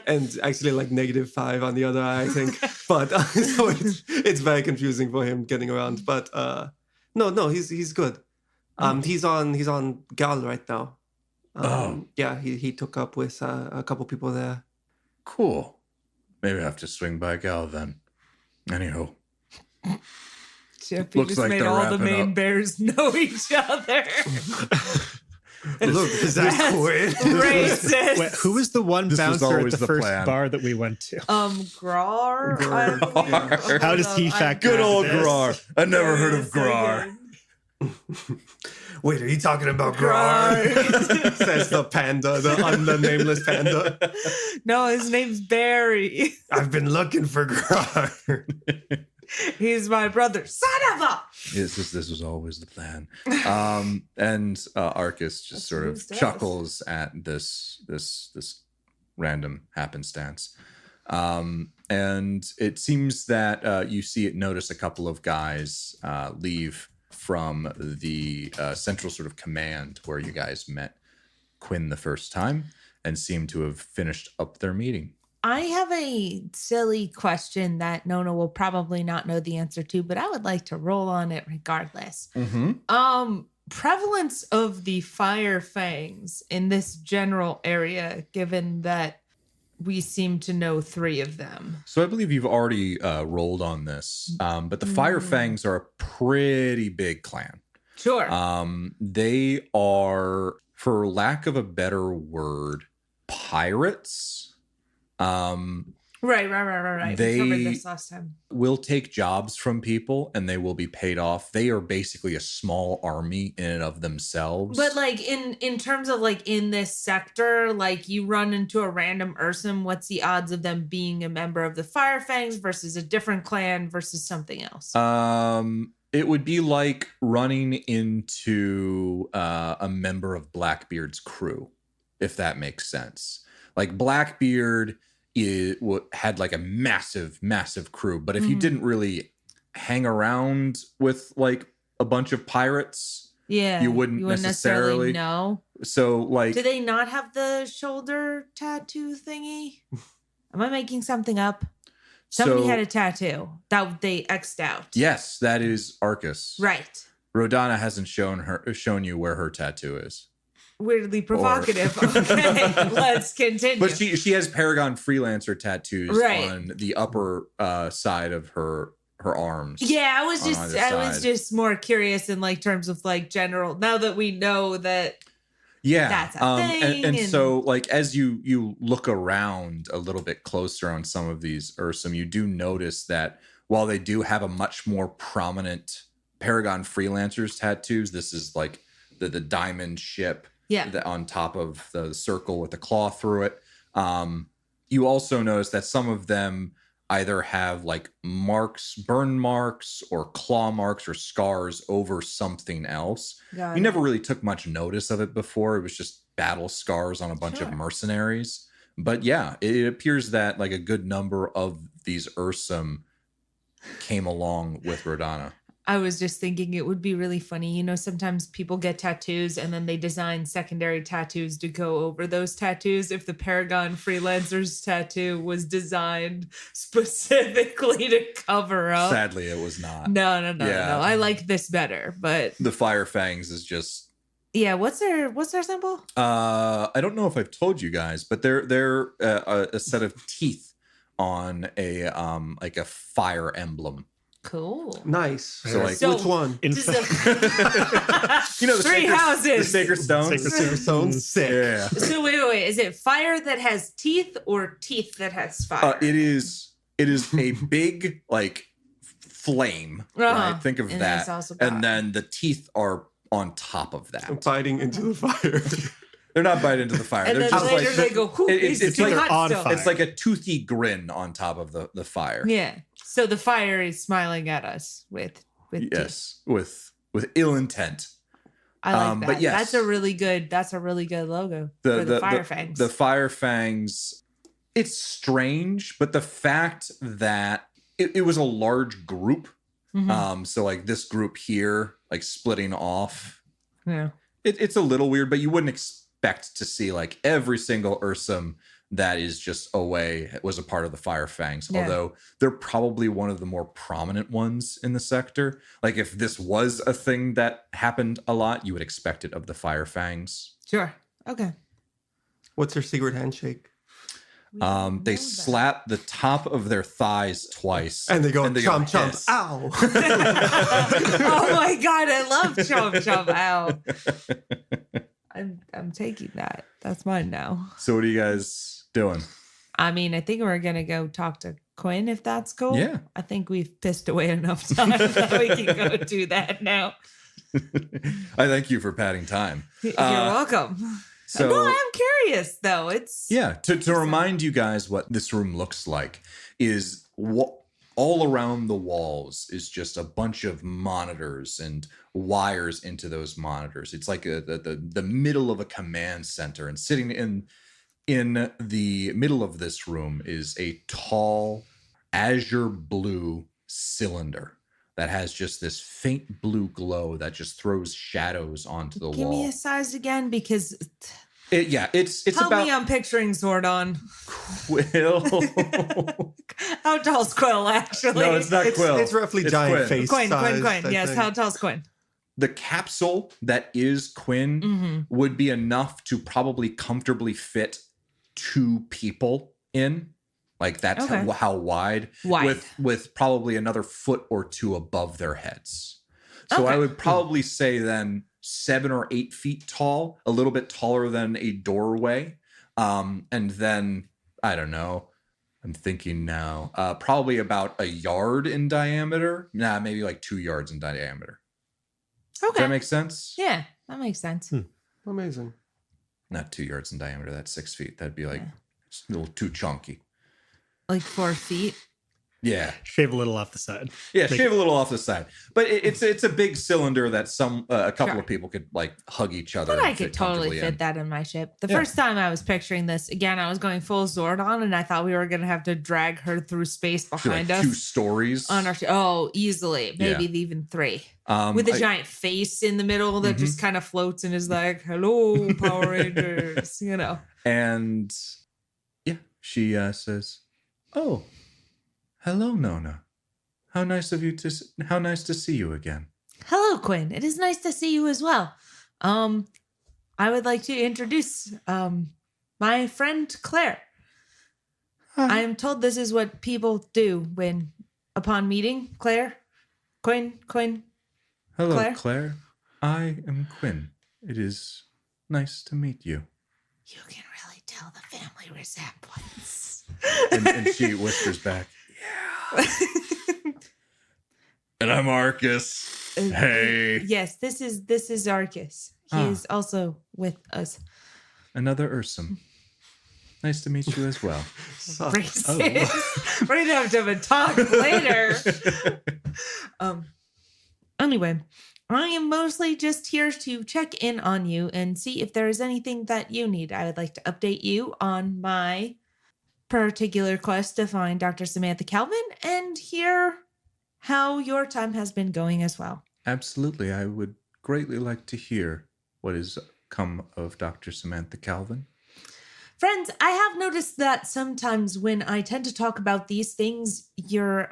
and actually like -5 on the other eye, I think. But so it's very confusing for him getting around. But no, he's good. He's on Gal right now. Yeah, he took up with a couple people there. Cool. Maybe I have to swing by Gal then. Anyhow. Jeff, you looks just like made they're all the wrapping main up. bears know each other. Look, is that That's Quinn? racist. Wait, who was the one This was bouncer at always the the first plan. bar that we went to? Grar. Grar. I- How does he I- factor Good into old this? Grar. I never heard of So Grar. good. Wait, are you talking about Grar. Grar? Says the panda, the nameless panda. No, his name's Barry. I've been looking for Grar. He's my brother. Son of a. Yes, this was always the plan. And Arcas just That's sort what of he does. chuckles at this random happenstance. And it seems that you notice a couple of guys leave from the central sort of command where you guys met Quinn the first time, and seem to have finished up their meeting. I have a silly question that Nona will probably not know the answer to, but I would like to roll on it regardless. Prevalence of the fire fangs in this general area, given that we seem to know 3 of them. So I believe you've already rolled on this, but the Fire Fangs are a pretty big clan. Sure. They are, for lack of a better word, pirates, Right. We covered They this last time. will take jobs from people and they will be paid off. They are basically a small army in and of themselves. But like in terms of like in this sector, like you run into a random Ursim, what's the odds of them being a member of the Firefangs versus a different clan versus something else? It would be like running into a member of Blackbeard's crew, if that makes sense. Like Blackbeard had like a massive crew, but if you didn't really hang around with like a bunch of pirates, you wouldn't necessarily know. So like, do they not have the shoulder tattoo thingy? Am I making something up? Somebody had a tattoo that they X'd out. Yes, that is Arcas. Right. Rhodana hasn't shown you where her tattoo is. Weirdly provocative. Okay, let's continue. But she has Paragon Freelancer tattoos on the upper side of her arms. Yeah, I was just more curious in like terms of like general. Now that we know that. Yeah, that's a thing. And so like as you look around a little bit closer on some of these Ursim, you do notice that while they do have a much more prominent Paragon Freelancers tattoos, this is like the diamond ship. Yeah, on top of the circle with the claw through it. You also notice that some of them either have like marks, burn marks, or claw marks or scars over something else. You never really took much notice of it before. It was just battle scars on a bunch of mercenaries. But yeah, it appears that like a good number of these Ursim came along with Rhodana. I was just thinking it would be really funny. You know, sometimes people get tattoos and then they design secondary tattoos to go over those tattoos. If the Paragon Freelancers tattoo was designed specifically to cover up. Sadly, it was not. No. I like this better, but the Firefangs is just. Yeah, what's their symbol? I don't know if I've told you guys, but they're a set of teeth on a like a fire emblem. Cool. Nice. So which one? You know, the three houses. The sacred stones. Sacred stones. Sick. Yeah. So wait. Is it fire that has teeth or teeth that has fire? It is a big like flame. Right. Think of that. And then the teeth are on top of that. Biting into the fire. They're not biting into the fire. And they're then just later like they go, it's like on fire. It's like a toothy grin on top of the fire. Yeah. So the fire is smiling at us with yes, with ill intent. I like that. But yes, that's a really good logo for the Firefangs. The Firefangs. It's strange, but the fact that it was a large group. Mm-hmm. So like this group here, like splitting off. Yeah. It's a little weird, but you wouldn't expect to see like every single Ursim that is just away was a part of the Firefangs, although they're probably one of the more prominent ones in the sector. Like if this was a thing that happened a lot, you would expect it of the Firefangs. Sure. Okay. What's their secret handshake? They slap the top of their thighs twice. And they go, chomp, chomp, ow. Oh my God, I love chomp, chomp, ow. I'm taking that. That's mine now. So what are you guys doing? I mean, I think we're going to go talk to Quinn if that's cool. Yeah. I think we've pissed away enough time that we can go do that now. I thank you for padding time. You're welcome. So, no, I'm curious though. It's to remind you guys what this room looks like is what all around the walls is just a bunch of monitors and wires into those monitors. It's like the middle of a command center, and sitting in the middle of this room is a tall azure blue cylinder that has just this faint blue glow that just throws shadows onto the wall. Give me a size again, because it's tell about me I'm picturing Zordon. Quill. How tall's Quill, actually? No, it's not Quill. It's roughly giant face Quinn. size. Yes, how tall's Quinn? The capsule that is Quinn would be enough to probably comfortably fit 2 people in. Like that's how wide. With probably another foot or 2 above their heads. So I would probably say then 7 or 8 feet tall, a little bit taller than a doorway. And then, I don't know, I'm thinking now, probably about a yard in diameter. Nah, maybe like 2 yards in diameter. Okay. Does that make sense? Yeah, that makes sense. Amazing. Not 2 yards in diameter. That's 6 feet. That'd be like a little too chunky. Like 4 feet. Yeah. Shave a little off the side. Yeah, shave a little off the side. But it's a big cylinder that a couple of people could like hug each other. But I and could fit totally comfortably fit in. that in my ship. The first time I was picturing this, again, I was going full Zordon, and I thought we were going to have to drag her through space behind like us. 2 stories. On our easily. Maybe even 3. With a giant face in the middle that just kind of floats and is like, hello, Power Rangers, you know. And yeah, she says, "Oh, hello, Nona. How nice to see you again." Hello, Quinn. It is nice to see you as well. I would like to introduce my friend Claire. I am told this is what people do upon meeting. Claire, Quinn. Hello, Claire. I am Quinn. It is nice to meet you. You can really tell the family resemblance. And she whispers back, "Yeah." And I'm Arcas. Hey. Yes, this is Arcas. He is also with us. Another Ursim. Nice to meet you as well. Racist. We're gonna have a talk later. Anyway, I am mostly just here to check in on you and see if there is anything that you need. I would like to update you on my particular quest to find Dr. Samantha Calvin and hear how your time has been going as well. Absolutely. I would greatly like to hear what has come of Dr. Samantha Calvin. Friends, I have noticed that sometimes when I tend to talk about these things, your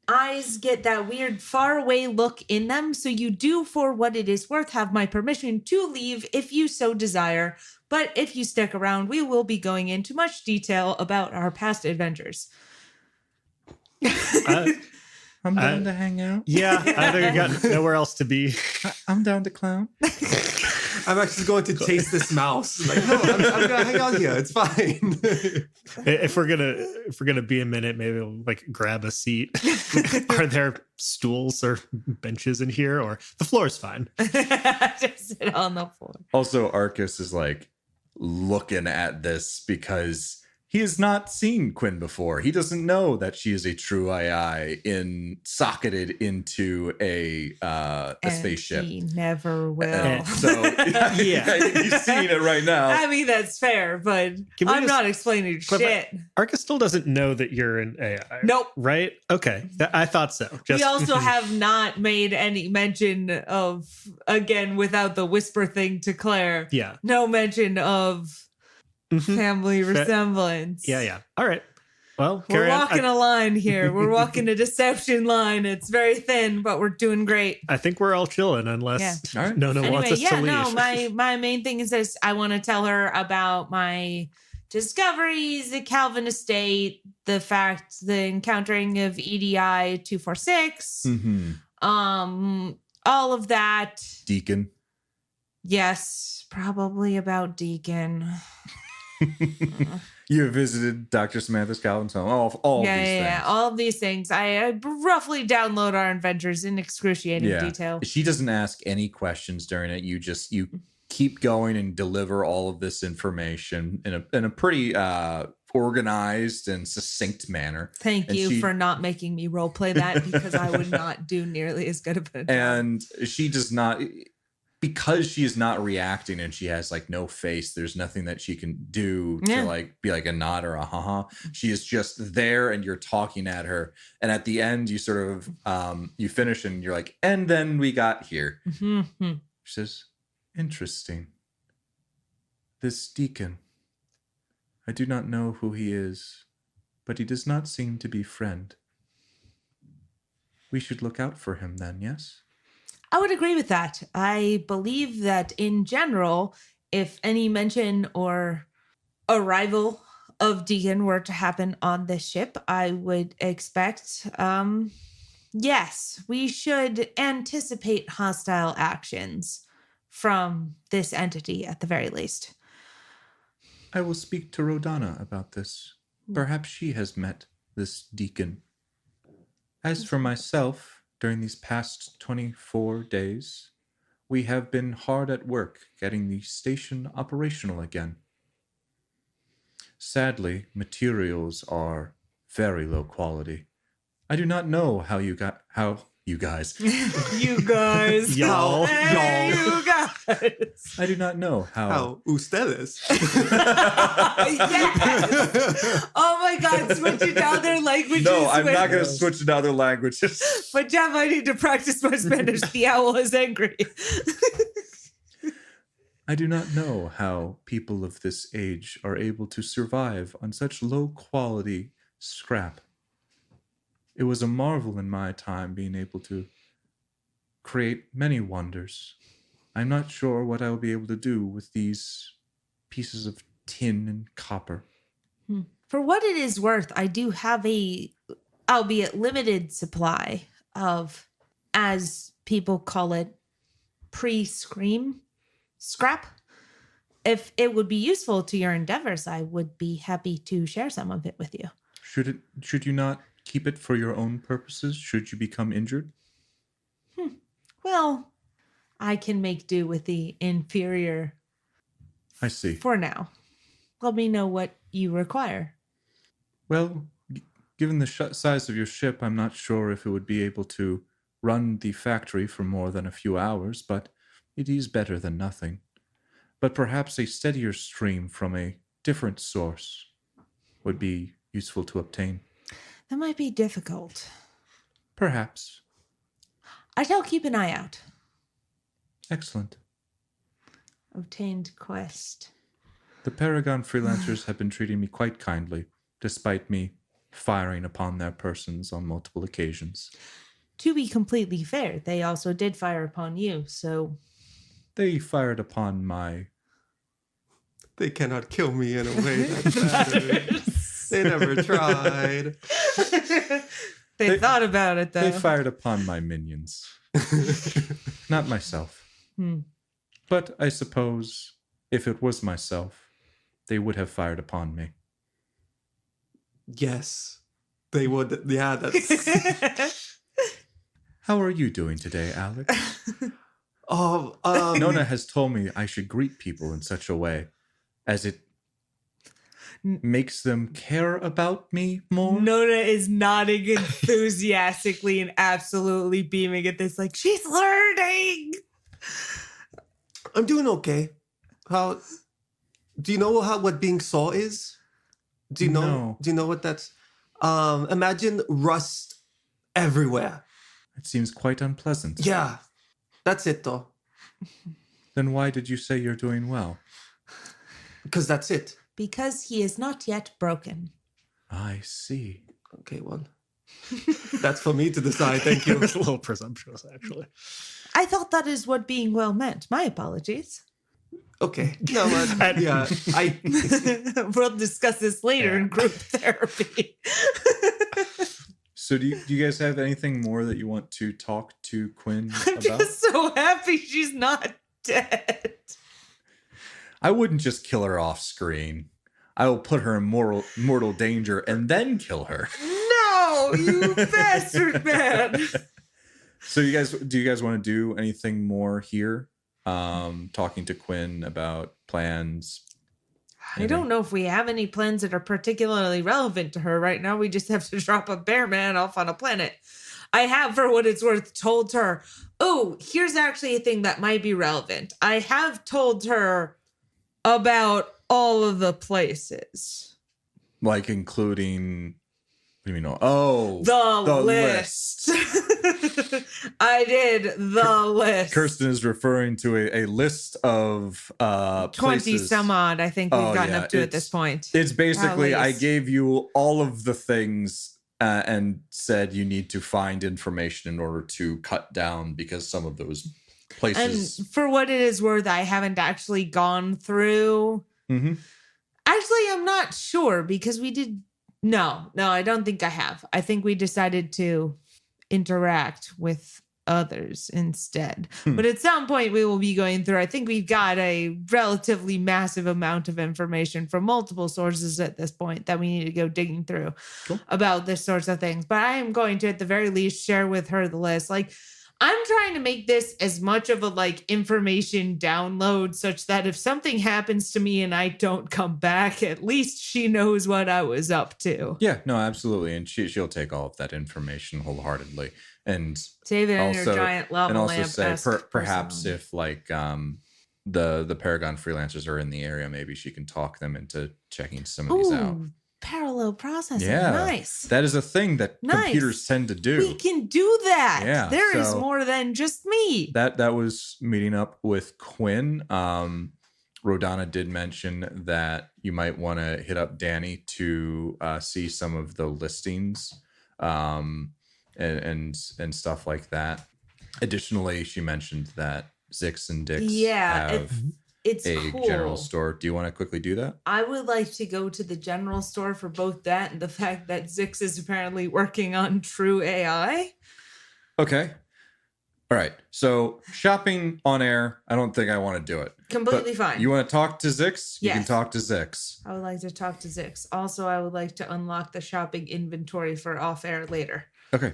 eyes get that weird faraway look in them. So you do, for what it is worth, have my permission to leave if you so desire. But if you stick around, we will be going into much detail about our past adventures. I'm down to hang out. Yeah, I think I got nowhere else to be. I'm down to clown. I'm actually going to chase this mouse. Like, no, I'm gonna hang out here. It's fine. If we're gonna be a minute, maybe we'll like grab a seat. Are there stools or benches in here, or the floor is fine? Just sit on the floor. Also, Arcas is like looking at this because he has not seen Quinn before. He doesn't know that she is a true AI socketed into a spaceship. He never will. So yeah, he's seeing it right now. I mean, that's fair, but I'm not explaining shit. Arcas still doesn't know that you're an AI. Nope. Right? Okay. I thought so. We also have not made any mention of, again, without the whisper thing to Claire. Yeah. No mention of family resemblance. Yeah. All right. Well, we're walking a line here. We're walking a deception line. It's very thin, but we're doing great. I think we're all chilling unless Nona wants us to leave. No, my main thing is this. I want to tell her about my discoveries, the Calvin estate, the encountering of EDI 246, all of that. Deacon. Yes, probably about Deacon. You have visited Dr. Samantha Calvin's home. All of these things. Yeah, all of these things. I roughly download our adventures in excruciating detail. She doesn't ask any questions during it. You keep going and deliver all of this information in a pretty organized and succinct manner. Thank you for not making me role play that, because I would not do nearly as good of a job. And she does not. Because she is not reacting and she has like no face, there's nothing that she can do to like be like a nod or a haha. She is just there and you're talking at her. And at the end, you sort of you finish and you're like, and then we got here. She says, interesting. This Deacon, I do not know who he is, but he does not seem to be friend. We should look out for him then, yes? I would agree with that. I believe that in general, if any mention or arrival of Deacon were to happen on this ship, I would expect, yes, we should anticipate hostile actions from this entity at the very least. I will speak to Rhodana about this. Perhaps she has met this deacon. As for myself, during these past 24 days, we have been hard at work getting the station operational again. Sadly, materials are very low quality. I do not know how you guys. You guys. Y'all. Hey, you guys. I do not know how. ustedes? Yes. Oh my God, switching to other languages. No, I'm not going to with- switch to other languages. But Jeff, I need to practice my Spanish. The owl is angry. I do not know how people of this age are able to survive on such low quality scrap. It was a marvel in my time being able to create many wonders. I'm not sure what I will be able to do with these pieces of tin and copper. For what it is worth, I do have a, albeit limited supply of, as people call it, pre-scream scrap. If it would be useful to your endeavors, I would be happy to share some of it with you. Should you not keep it for your own purposes should you become injured? Well, I can make do with the inferior I see. for now. Let me know what you require. Well, given the size of your ship, I'm not sure if it would be able to run the factory for more than a few hours, but it is better than nothing. But perhaps a steadier stream from a different source would be useful to obtain. That might be difficult. Perhaps. I shall keep an eye out. Excellent. Obtained quest. The Paragon freelancers have been treating me quite kindly, despite me firing upon their persons on multiple occasions. To be completely fair, they also did fire upon you, so... They fired upon my... They cannot kill me in a way that matters. They never tried. They thought about it, though. They fired upon my minions. Not myself. But I suppose if it was myself, they would have fired upon me. Yes, they would. Yeah, that's. How are you doing today, Alex? Oh, Nona has told me I should greet people in such a way as it makes them care about me more. Nona is nodding enthusiastically and absolutely beaming at this, like, she's learning! I'm doing okay. How? Do you know what being saw is? Do you know? No. Do you know what that's? Imagine rust everywhere. It seems quite unpleasant. Yeah, that's it though. Then why did you say you're doing well? Because that's it. Because he is not yet broken. I see. Okay, well, that's for me to decide. Thank you. It's a little presumptuous, actually. I thought that is what being well meant. My apologies. Okay. No, yeah, We'll discuss this later in group therapy. So do you guys have anything more that you want to talk to Quinn I'm about? just so happy she's not dead. I wouldn't just kill her off screen. I will put her in mortal danger and then kill her. No, you bastard man. So do you guys want to do anything more here? Talking to Quinn about plans. I don't know if we have any plans that are particularly relevant to her right now. We just have to drop a bear man off on a planet. I have, for what it's worth, told her, oh, here's actually a thing that might be relevant. I have told her about all of the places. Like including, what do you mean? Oh, The list. I did the list. Kirsten is referring to a list of 20 places. some odd, I think we've gotten up to at it's- this point. It's basically, I least. gave you all of the things and said you need to find information in order to cut down because some of those places. And for what it is worth, I haven't actually gone through. Mhm. Actually, I'm not sure because we did. No, I don't think I have. I think we decided to interact with others instead. But at some point we will be going through, I think we've got a relatively massive amount of information from multiple sources at this point that we need to go digging through about this sorts of things. But I am going to, at the very least, share with her the list. Like, I'm trying to make this as much of a like information download such that if something happens to me and I don't come back, at least she knows what I was up to. Yeah, no, absolutely. And she'll take all of that information wholeheartedly. And save it in also, your giant lava and also lamp. say perhaps if like the Paragon freelancers are in the area, maybe she can talk them into checking some of these out. Parallel processing. Yeah, Nice. That is a thing that computers tend to do. We can do that. Yeah, There is more than just me. That was meeting up with Quinn. Rhodana did mention that you might want to hit up Danny to see some of the listings and stuff like that. Additionally, she mentioned that Zix and Dix have it's a cool. general store. Do you want to quickly do that? I would like to go to the general store for both that and the fact that Zix is apparently working on true AI. Okay. All right. So shopping on air, I don't think I want to do it. Completely fine. You want to talk to Zix? You Yes. can talk to Zix. I would like to talk to Zix. Also, I would like to unlock the shopping inventory for off air later. Okay.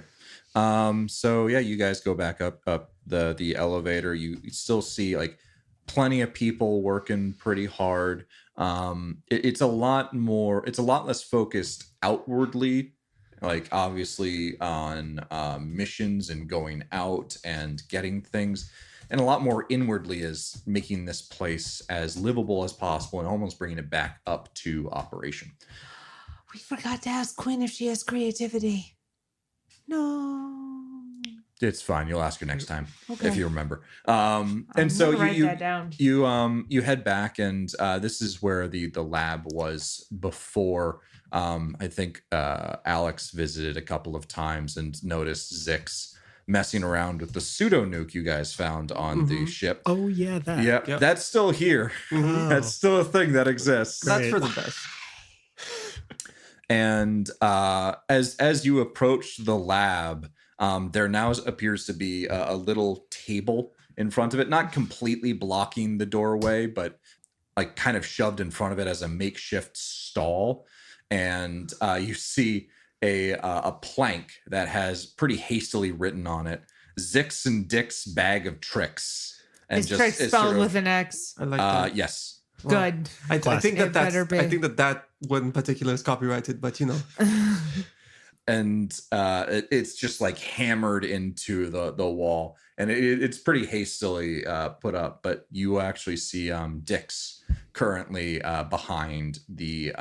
So yeah, you guys go back up the elevator. You still see like plenty of people working pretty hard. It's a lot less focused outwardly, like obviously on missions and going out and getting things, and a lot more inwardly as making this place as livable as possible and almost bringing it back up to operation. We forgot to ask Quinn if she has creativity. No. It's fine. You'll ask her next time Okay. if you remember. And so write that down. you head back, and this is where the lab was before. I think Alex visited a couple of times and noticed Zix messing around with the pseudo nuke you guys found on the ship. Oh yeah, that. Yep, that's still here. That's still a thing that exists. That's for the best. And as you approach the lab, there now appears to be a little table in front of it, not completely blocking the doorway, but like kind of shoved in front of it as a makeshift stall. And you see a plank that has pretty hastily written on it, Zix and Dix bag of tricks. And Is tricks spelled with an X? I like that. Yes. Well, Good. I think It better be. I think that one in particular is copyrighted, but you know. And it's just like hammered into the wall, and it's pretty hastily put up. But you actually see Dix currently behind the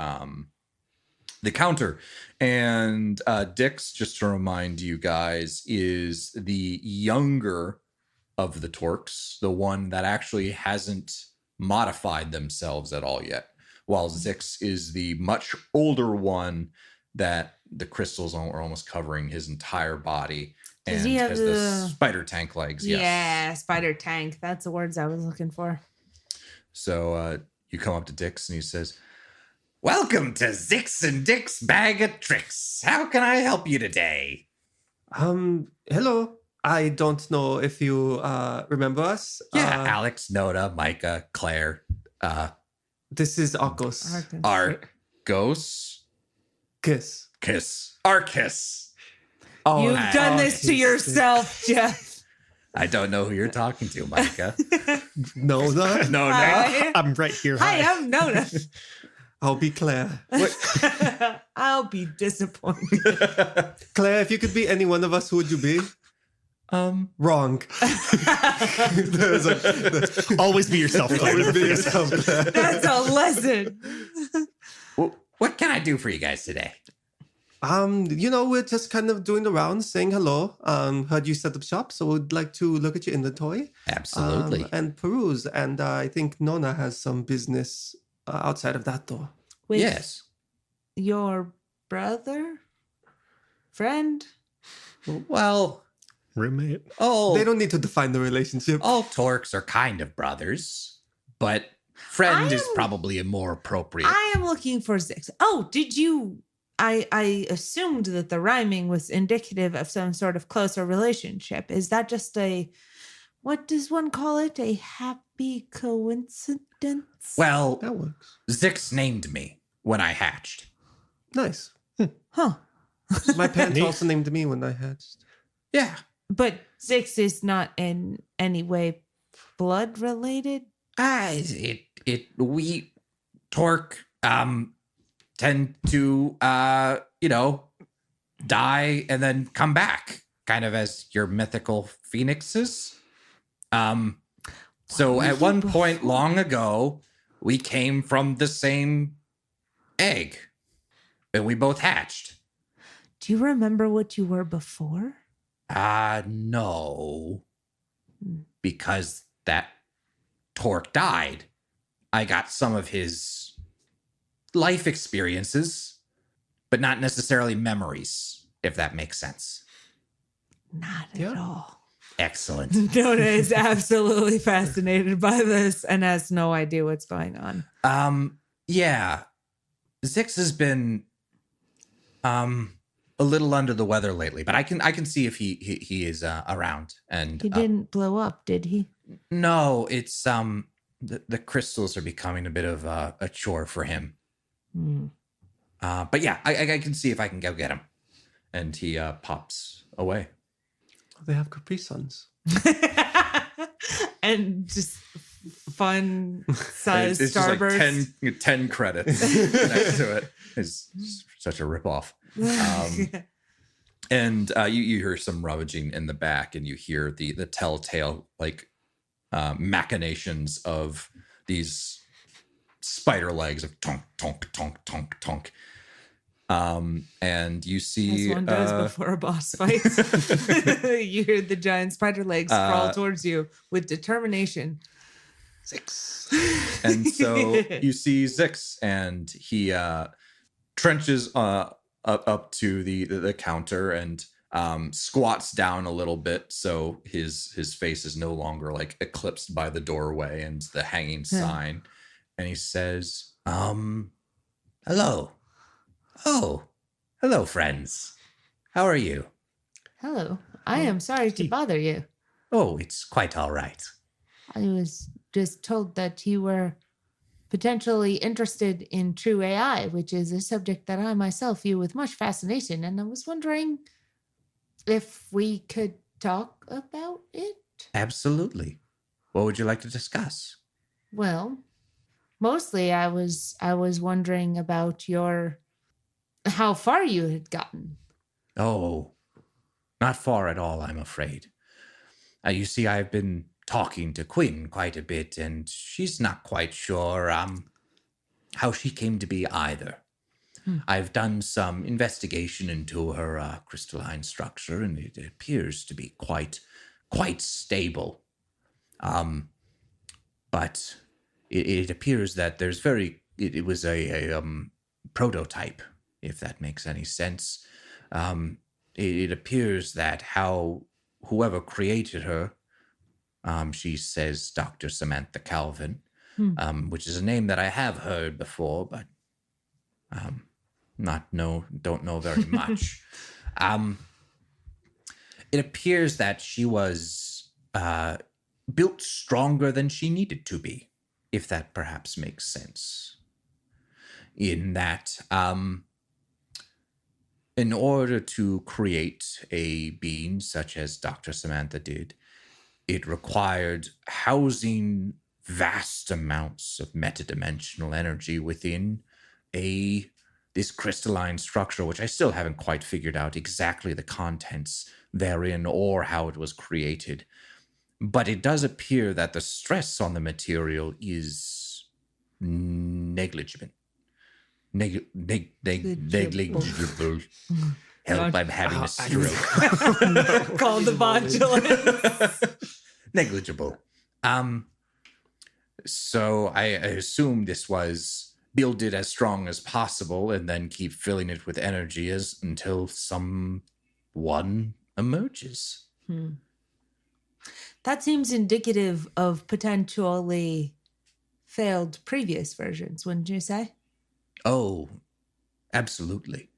counter, and Dix, just to remind you guys, is the younger of the Torques, the one that actually hasn't modified themselves at all yet, while Zix is the much older one that the crystals are almost covering his entire body, and Does he have has the spider tank legs. Yes. Yeah, spider tank. That's the words I was looking for. So you come up to Dix and he says, "Welcome to Zix and Dix Bag of Tricks. How can I help you today?" Hello. I don't know if you remember us. Yeah, Alex, Noda, Micah, Claire, This is Arcos. Arcos, Kiss. Arcus. Oh, You've done this to yourself, Jeff. I don't know who you're talking to, Micah. No. No. Hi. I'm right here. Hi, I'm Nona. I'll be Claire. I'll be disappointed. Claire, if you could be any one of us, who would you be? Wrong. Always be yourself. Always be yourself, Claire. That's a lesson. What can I do for you guys today? We're just kind of doing the rounds, saying hello. Heard you set up shop, so we'd like to look at your inventory. Absolutely. And peruse. And I think Nona has some business outside of that door. With Yes. your brother? Friend? Well, Roommate. They don't need to define the relationship. all Torques are kind of brothers, but friend is probably a more appropriate. I am looking for Zix. Oh, did you... I assumed that the rhyming was indicative of some sort of closer relationship. Is that just what does one call it? A happy coincidence? Well, That works. Zix named me when I hatched. Nice. Huh. My parents Neat. also named me when I hatched. Yeah. But Zix is not in any way blood related? We Torque tend to die and then come back, kind of as your mythical phoenixes. So at one point long ago, we came from the same egg, and we both hatched. Do you remember what you were before? No, because that Torque died. I got some of his life experiences, but not necessarily memories, if that makes sense. Not Yeah. at all. Excellent. Nona is absolutely fascinated by this and has no idea what's going on. Yeah. Zix has been a little under the weather lately, but I can see if he is around. And He didn't blow up, did he? no, it's the crystals are becoming a bit of a chore for him. But yeah, I can see if I can go get him. And he pops away. They have Capri Suns. And just fun size It's just like starburst. 10 credits next to it. It's such a ripoff. And you hear some rummaging in the back, and you hear the telltale machinations of these spider legs of tonk tonk tonk tonk tonk. And you see As one does before a boss fight. You hear the giant spider legs crawl towards you with determination. Six. and so you see Zix, and he trenches up to the counter and squats down a little bit, so his face is no longer like eclipsed by the doorway and the hanging sign. And he says, hello. Oh, hello, friends. How are you? Hello. I am sorry to bother you. Oh, it's quite all right. I was just told that you were potentially interested in true AI, which is a subject that I myself view with much fascination. And I was wondering if we could talk about it. Absolutely. What would you like to discuss? Well, mostly I was wondering about how far you had gotten. Oh, not far at all, I'm afraid. You see, I've been talking to Quinn quite a bit, and she's not quite sure how she came to be either. I've done some investigation into her crystalline structure, and it appears to be quite stable. But it appears that there's it was a prototype, if that makes any sense. It appears that whoever created her, she says Dr. Samantha Calvin, which is a name that I have heard before, but don't know very much. It appears that she was built stronger than she needed to be, if that perhaps makes sense. In that, in order to create a being such as Dr. Samantha did, it required housing vast amounts of metadimensional energy within this crystalline structure, which I still haven't quite figured out exactly the contents therein or how it was created. But it does appear that the stress on the material is negligible. Negligible. Help, I'm having a stroke. Called the botulus. Negligible. So I assume this was build it as strong as possible and then keep filling it with energy until someone emerges. That seems indicative of potentially failed previous versions, wouldn't you say? Oh, absolutely.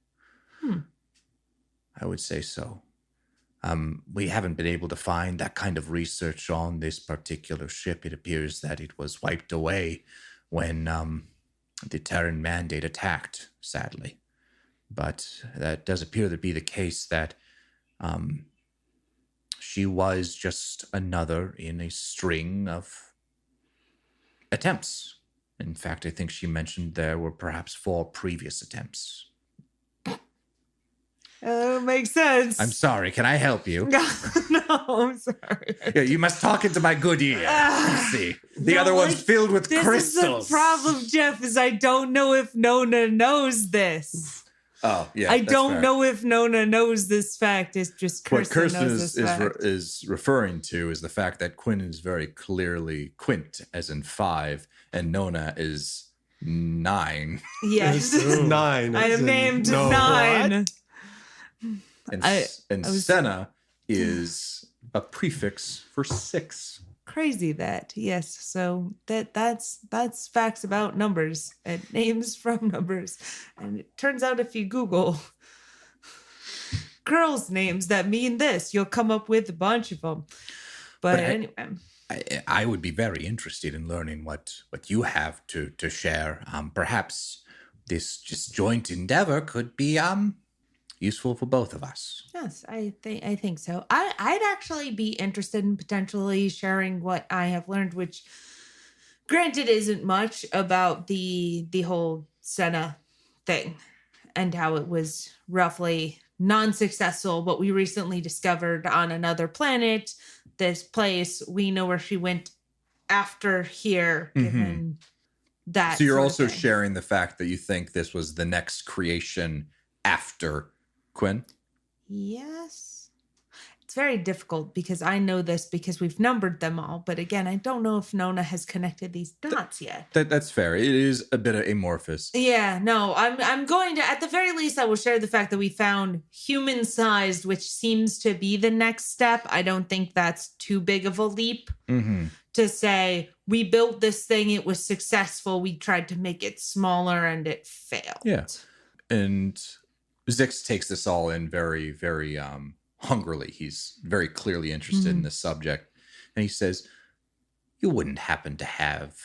I would say so. We haven't been able to find that kind of research on this particular ship. It appears that it was wiped away when the Terran Mandate attacked, sadly. But that does appear to be the case that she was just another in a string of attempts. In fact, I think she mentioned there were perhaps 4 previous attempts. Makes sense. I'm sorry, can I help you? No, I'm sorry. Yeah, you must talk into my good ear. Let's see. The other one's filled with crystals. Is the problem, Jeff, is I don't know if Nona knows this. Oh, yeah. I don't know if Nona knows this fact. It's just Kirsten What Kirsten knows this fact. is referring to is the fact that Quinn is very clearly Quint, as in 5, and Nona is 9. Yes. 9. I am named 9. And Senna is a prefix for 6. Crazy that. Yes. So that's facts about numbers and names from numbers. And it turns out if you Google girls' names that mean this, you'll come up with a bunch of them. But anyway. I would be very interested in learning what you have to share. Perhaps this just joint endeavor could be useful for both of us. Yes, I think so. I'd actually be interested in potentially sharing what I have learned, which granted isn't much, about the whole Senna thing and how it was roughly non-successful, but we recently discovered on another planet, this place, we know where she went after here, given that. So you're also sharing the fact that you think this was the next creation after Quinn? Yes. It's very difficult because I know this because we've numbered them all. But again, I don't know if Nona has connected these dots yet. That's fair. It is a bit amorphous. Yeah, no, I'm going to, at the very least, I will share the fact that we found human-sized, which seems to be the next step. I don't think that's too big of a leap to say, we built this thing, it was successful, we tried to make it smaller and it failed. Yeah. And Zix takes this all in very, very hungrily. He's very clearly interested in this subject. And he says, you wouldn't happen to have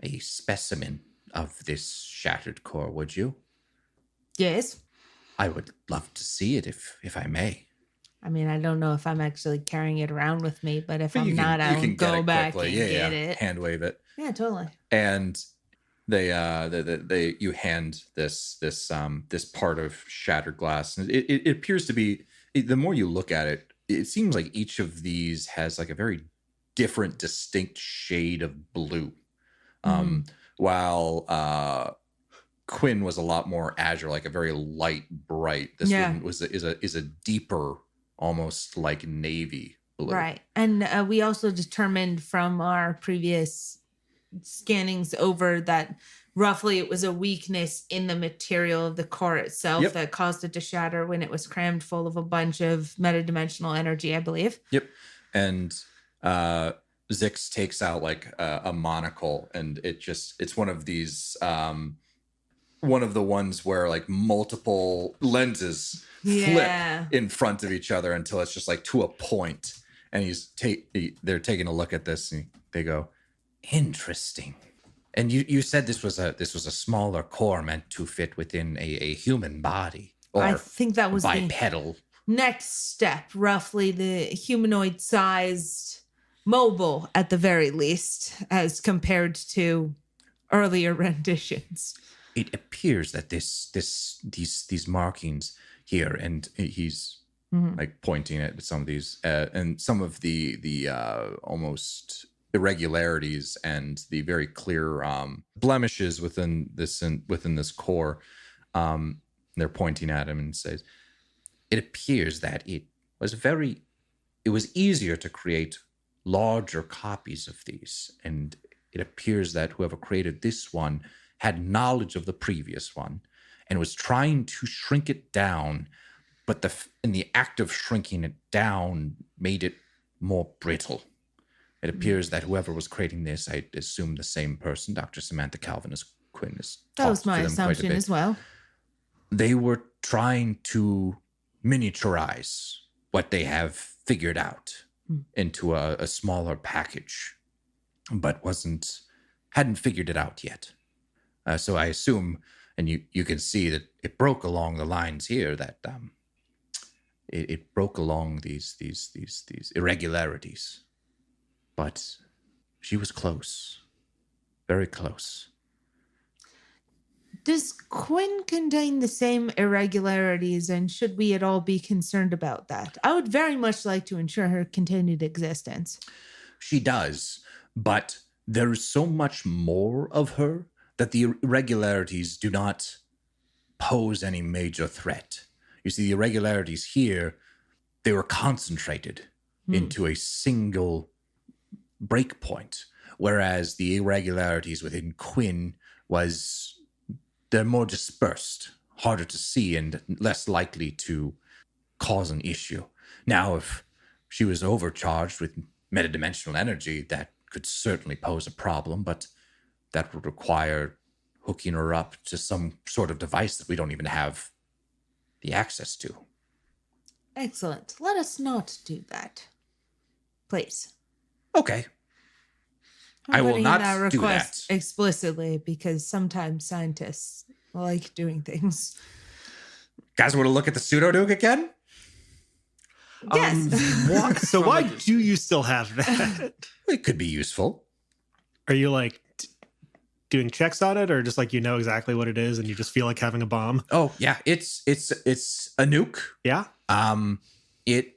a specimen of this shattered core, would you? Yes. I would love to see it if I may. I mean, I don't know if I'm actually carrying it around with me, but if I'm not, I'll I'll go back and get it. Hand wave it. Yeah, totally. And they you hand this part of shattered glass, and it appears to be, the more you look at it, it seems like each of these has like a very different, distinct shade of blue. While Quinn was a lot more azure, like a very light, bright. This one is a deeper, almost like navy blue. Right, and we also determined from our previous scannings over that roughly it was a weakness in the material of the core itself that caused it to shatter when it was crammed full of a bunch of metadimensional energy, I believe. Yep. And Zix takes out like a monocle, and it's one of these one of the ones where like multiple lenses flip in front of each other until it's just like to a point. And they're taking a look at this, and they go, interesting. And you said this was a smaller core meant to fit within a human body, or I think that was bipedal. The next step, roughly the humanoid-sized, mobile at the very least, as compared to earlier renditions. It appears that these markings here, and he's like pointing at some of these, and some of the almost irregularities and the very clear blemishes within this core. They're pointing at him and says, it appears that it was easier to create larger copies of these, and it appears that whoever created this one had knowledge of the previous one and was trying to shrink it down, but in the act of shrinking it down made it more brittle. It appears that whoever was creating this, I assume the same person, Dr. Samantha Calvin, as Quinn, has that was my assumption as well. They were trying to miniaturize what they have figured out into a smaller package, but hadn't figured it out yet. So I assume, and you can see that it broke along the lines here, that it broke along these irregularities. But she was close, very close. Does Quinn contain the same irregularities, and should we at all be concerned about that? I would very much like to ensure her continued existence. She does, but there's so much more of her that the irregularities do not pose any major threat. You see, the irregularities here, they were concentrated into a single breakpoint, whereas the irregularities within Quinn they're more dispersed, harder to see, and less likely to cause an issue. Now, if she was overcharged with metadimensional energy, that could certainly pose a problem, but that would require hooking her up to some sort of device that we don't even have the access to. Excellent. Let us not do that. Please. Okay. I'm I will putting not in that do request that. explicitly, because sometimes scientists like doing things. Guys, want to look at the pseudo-nuke again? Yes. So why do you still have that? It could be useful. Are you like doing checks on it, or just like you know exactly what it is and you just feel like having a bomb? Oh, yeah. It's a nuke. Yeah. It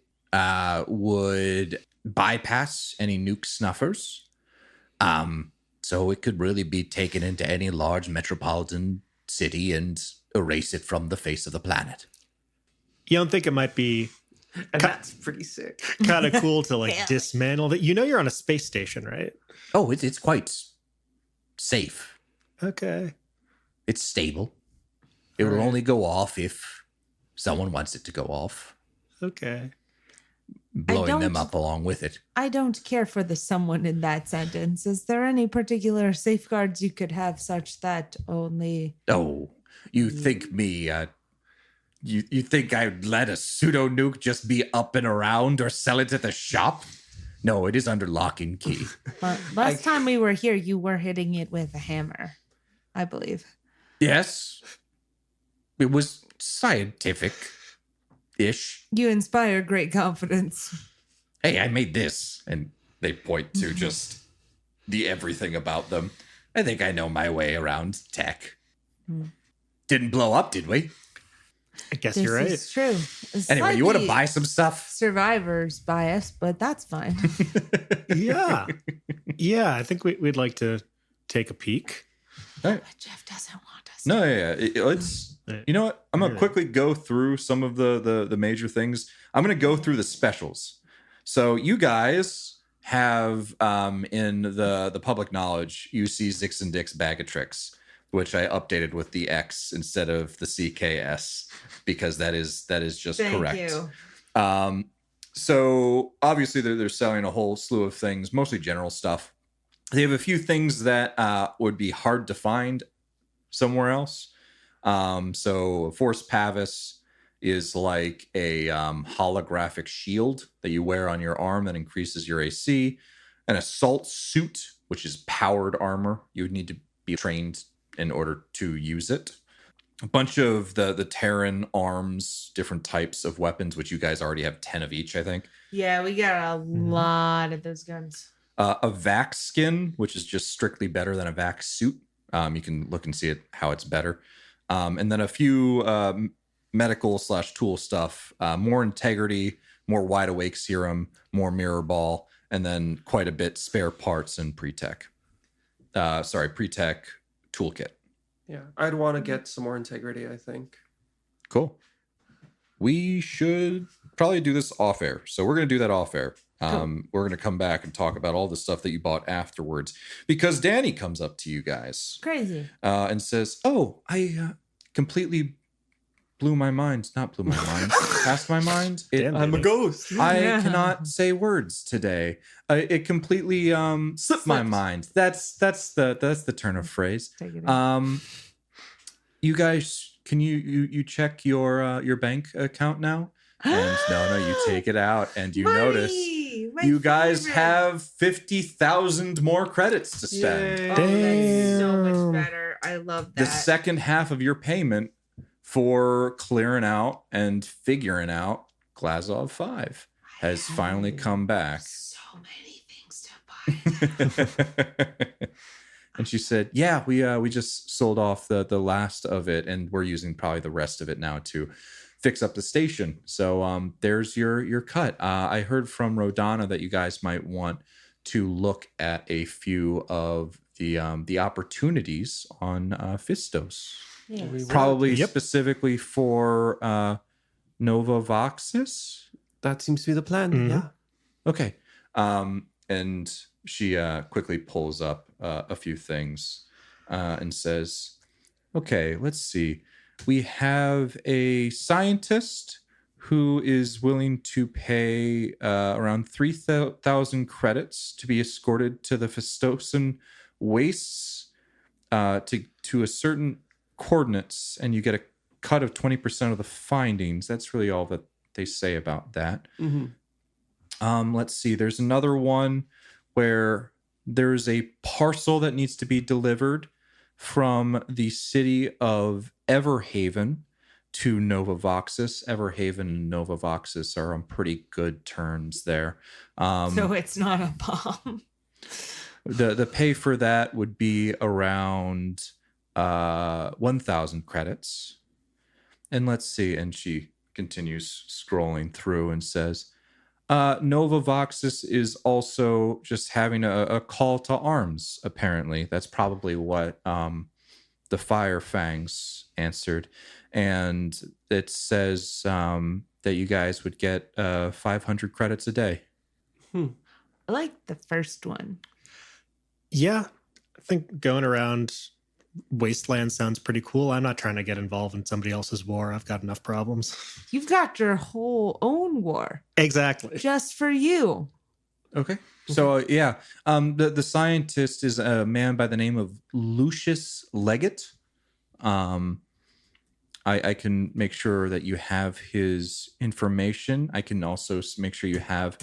would bypass any nuke snuffers. So it could really be taken into any large metropolitan city and erase it from the face of the planet. You don't think it might be And that's pretty sick. kind of cool to like Yeah. dismantle that? You know you're on a space station, right? Oh, it's quite safe. Okay. It's stable. It will Right. only go off if someone wants it to go off, Okay. blowing them don't- up along with it. I don't care for the someone in that sentence. Is there any particular safeguards you could have such that only... Oh, you think me, you think I'd let a pseudo nuke just be up and around or sell it at the shop? No, it is under lock and key. Last time we were here, you were hitting it with a hammer, I believe. Yes, it was scientific-ish. You inspire great confidence. Hey, I made this. And they point to just the everything about them. I think I know my way around tech. Didn't blow up, did we? I guess This you're right. is true. Anyway, you want to Slightly buy some stuff? survivor's bias, but that's fine. Yeah. Yeah. I think we'd like to take a peek. But Jeff doesn't want us. No, yeah. It's you know what? I'm gonna quickly go through some of the major things. I'm gonna go through the specials. So you guys have in the public knowledge, you see Zix and Dick's Bag of Tricks, which I updated with the X instead of the CKS because that is just Thank correct. you. So obviously they're selling a whole slew of things, mostly general stuff. They have a few things that would be hard to find somewhere else. So Force Pavis is like a holographic shield that you wear on your arm that increases your AC. An assault suit, which is powered armor. You would need to be trained in order to use it. A bunch of the Terran arms, different types of weapons, which you guys already have 10 of each, I think. Yeah, we got a lot of those guns. A vac skin, which is just strictly better than a vac suit. You can look and see it how it's better. And then a few medical / tool stuff, more integrity, more wide awake serum, more mirror ball, and then quite a bit spare parts and pre-tech. Pre-tech toolkit. Yeah, I'd want to get some more integrity, I think. Cool. We should probably do this off air. So we're going to do that off air. We're going to come back and talk about all the stuff that you bought afterwards because Danny comes up to you guys Crazy. and says, "Oh, I completely blew my mind. Not blew my mind. Passed my mind. Damn, I'm a Danny. ghost. I Yeah. cannot say words today. It completely slipped my mind. That's the turn of phrase. Take it in. You guys can you check your bank account now? And no, you take it out, and you notice you guys have 50,000 more credits to spend. Yay. Oh, that's so much better. I love that. The second half of your payment for clearing out and figuring out Glazov 5 has finally come back. So many things to buy. And she said, "Yeah, we just sold off the last of it, and we're using probably the rest of it now to fix up the station. So there's your cut. I heard from Rhodana that you guys might want to look at a few of the opportunities on Fistos, Yes. probably specifically for Nova Voxis." That seems to be the plan. Mhm. Yeah. Okay. And she quickly pulls up a few things and says, "Okay, let's see. We have a scientist who is willing to pay around 3,000 credits to be escorted to the Festosan wastes to a certain coordinates, and you get a cut of 20% of the findings." That's really all that they say about that. Mm-hmm. Let's see. There's another one where there's a parcel that needs to be delivered from the city of Everhaven to Nova Voxis. Everhaven and Nova Voxis are on pretty good terms there. So it's not a bomb. The pay for that would be around 1,000 credits. And let's see. And she continues scrolling through and says, Nova Voxis is also just having a call to arms, apparently. That's probably what the Fire Fangs answered. And it says that you guys would get 500 credits a day. I like the first one. Yeah, I think going around Wasteland sounds pretty cool. I'm not trying to get involved in somebody else's war. I've got enough problems. You've got your whole own war Exactly. just for you. Okay. So, the scientist is a man by the name of Lucius Leggett. I can make sure that you have his information. I can also make sure you have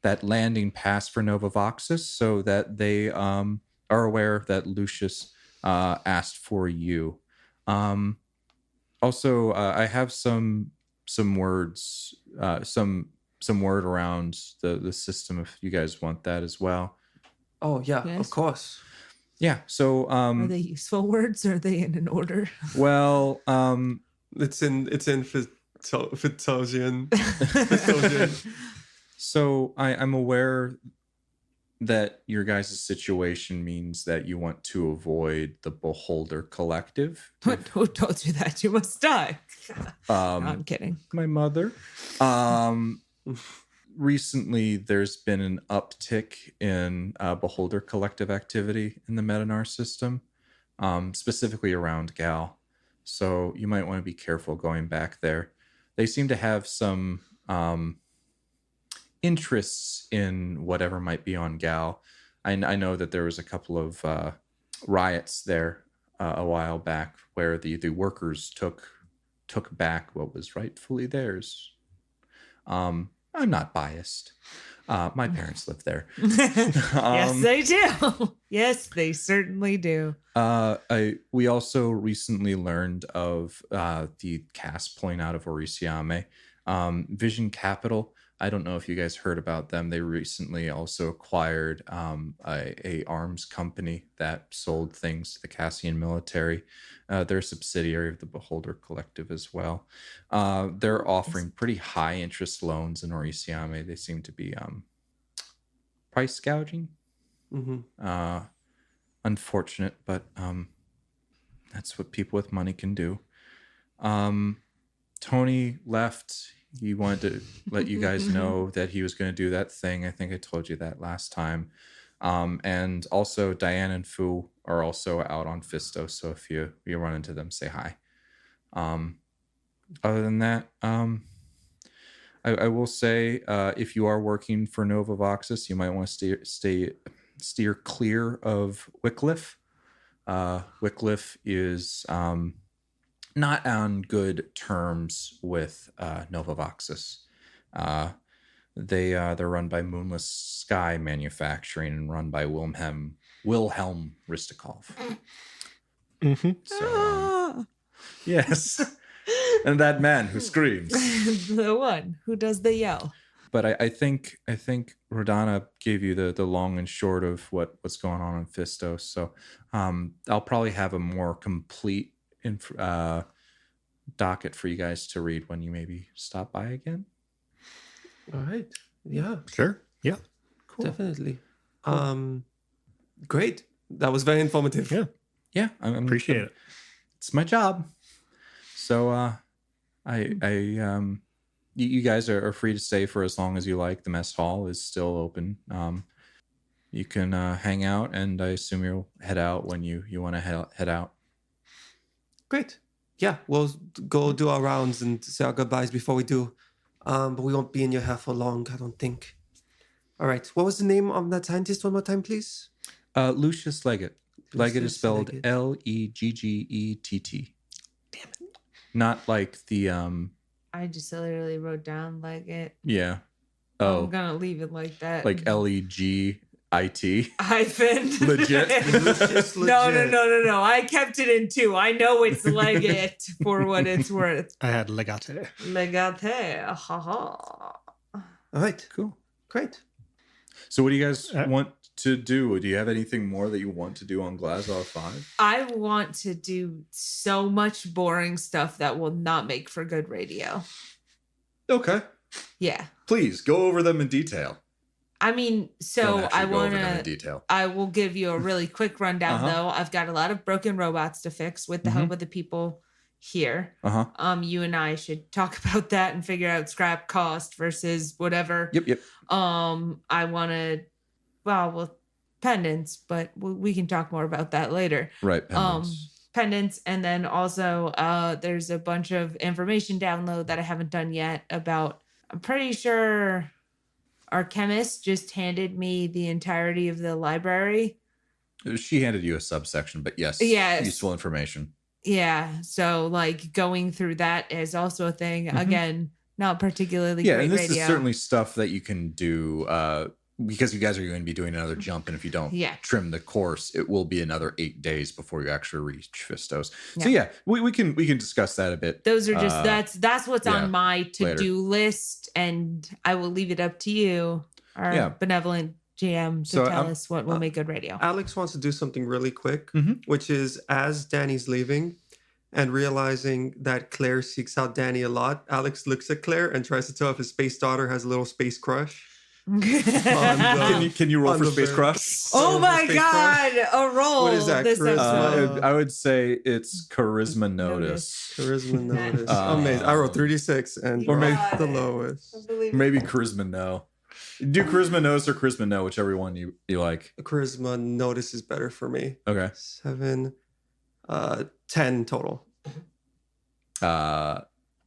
that landing pass for Nova Voxis so that they are aware that Lucius asked for you. Also, I have some words, some word around the system if you guys want that as well. Oh yeah, Yes. of course. Yeah. So, Are they useful words? Or are they in an order? well, It's in Fitosian. so I'm aware that your guys' situation means that you want to avoid the Beholder Collective. Who told you that? You must die. No, I'm kidding. My mother. Recently, there's been an uptick in Beholder Collective activity in the Metanar system, specifically around Gal. So you might want to be careful going back there. They seem to have some interests in whatever might be on Gal. I know that there was a couple of riots there a while back where the workers took back what was rightfully theirs. I'm not biased. My parents lived there. Yes, they do. Yes, they certainly do. We also recently learned of the cast pulling out of Orisiame. Vision Capital. I don't know if you guys heard about them. They recently also acquired a arms company that sold things to the Cassian military. They're a subsidiary of the Beholder Collective as well. They're offering pretty high interest loans in Orisiame. They seem to be price gouging. Mm-hmm. Unfortunate, but that's what people with money can do. Tony left. He wanted to let you guys know that he was going to do that thing. I think I told you that last time. And also Diane and Fu are also out on Fisto. So if you run into them, say hi. Other than that, I will say if you are working for Nova Voxis, you might want to steer clear of Wycliffe. Wycliffe is not on good terms with Novavaxis. They're run by Moonless Sky Manufacturing and run by Wilhelm Ristikov. Mm-hmm. So yes, and that man who screams, The one who does the yell. But I think Rhodana gave you the long and short of what's going on in Fistos. So I'll probably have a more complete docket for you guys to read when you maybe stop by again. All right. Yeah. Sure. Yeah. Cool. Definitely. Great. That was very informative. Yeah. Yeah, I Appreciate it. It's my job. So you guys are free to stay for as long as you like. The mess hall is still open. You can hang out, and I assume you'll head out when you want to head out. Great. Yeah, we'll go do our rounds and say our goodbyes before we do. But we won't be in your hair for long, I don't think. All right. What was the name of that scientist one more time, please? Lucius Leggett. Leggett is spelled Leggett. Leggett. Damn it. Not like the I just literally wrote down like it. yeah. I'm Oh, gonna leave it like that. like Legit. hyphen. Legit. Just No. legit. I kept it in 2. I know it's Leggett for what it's worth. I had legate. Legate. Ha ha. All right. Cool. Great. So what do you guys want to do? Do you have anything more that you want to do on Glazov 5? I want to do so much boring stuff that will not make for good radio. Okay. Yeah. Please go over them in detail. I mean, so Don't actually I go over them in want to. detail. I will give you a really quick rundown, though. I've got a lot of broken robots to fix with the help of the people here. You and I should talk about that and figure out scrap cost versus whatever. Yep. I want to. Well, pendants, but we can talk more about that later. Right. Pendants, and then also there's a bunch of information download that I haven't done yet about. I'm pretty sure our chemist just handed me the entirety of the library. She handed you a subsection, but yes, useful information. Yeah, so like going through that is also a thing. Again, not particularly great and this radio. is certainly stuff that you can do because you guys are going to be doing another jump, and if you don't trim the course, it will be another 8 days before you actually reach Fistos. So we can discuss that a bit. Those are just that's what's on my to-do list, and I will leave it up to you, our benevolent GM, to tell us what will make good radio. Alex wants to do something really quick, which is as Danny's leaving and realizing that Claire seeks out Danny a lot, Alex looks at Claire and tries to tell if his space daughter has a little space crush. Can you roll for space crush? Oh my god, a roll. What is that? This episode. I would say it's charisma notice. Charisma notice. Amazing. I wrote 3d6 and or maybe the lowest. Maybe charisma no. Do charisma notice or charisma no, whichever one you like. Charisma notice is better for me. Okay. 7, 10 total.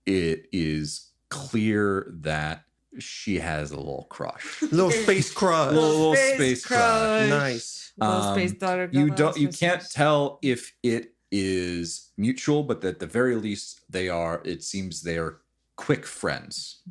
It is clear that she has a little crush. Little space crush. Little space crush. Nice. Little space daughter. You can't tell if it is mutual, but at the very least it seems they are quick friends.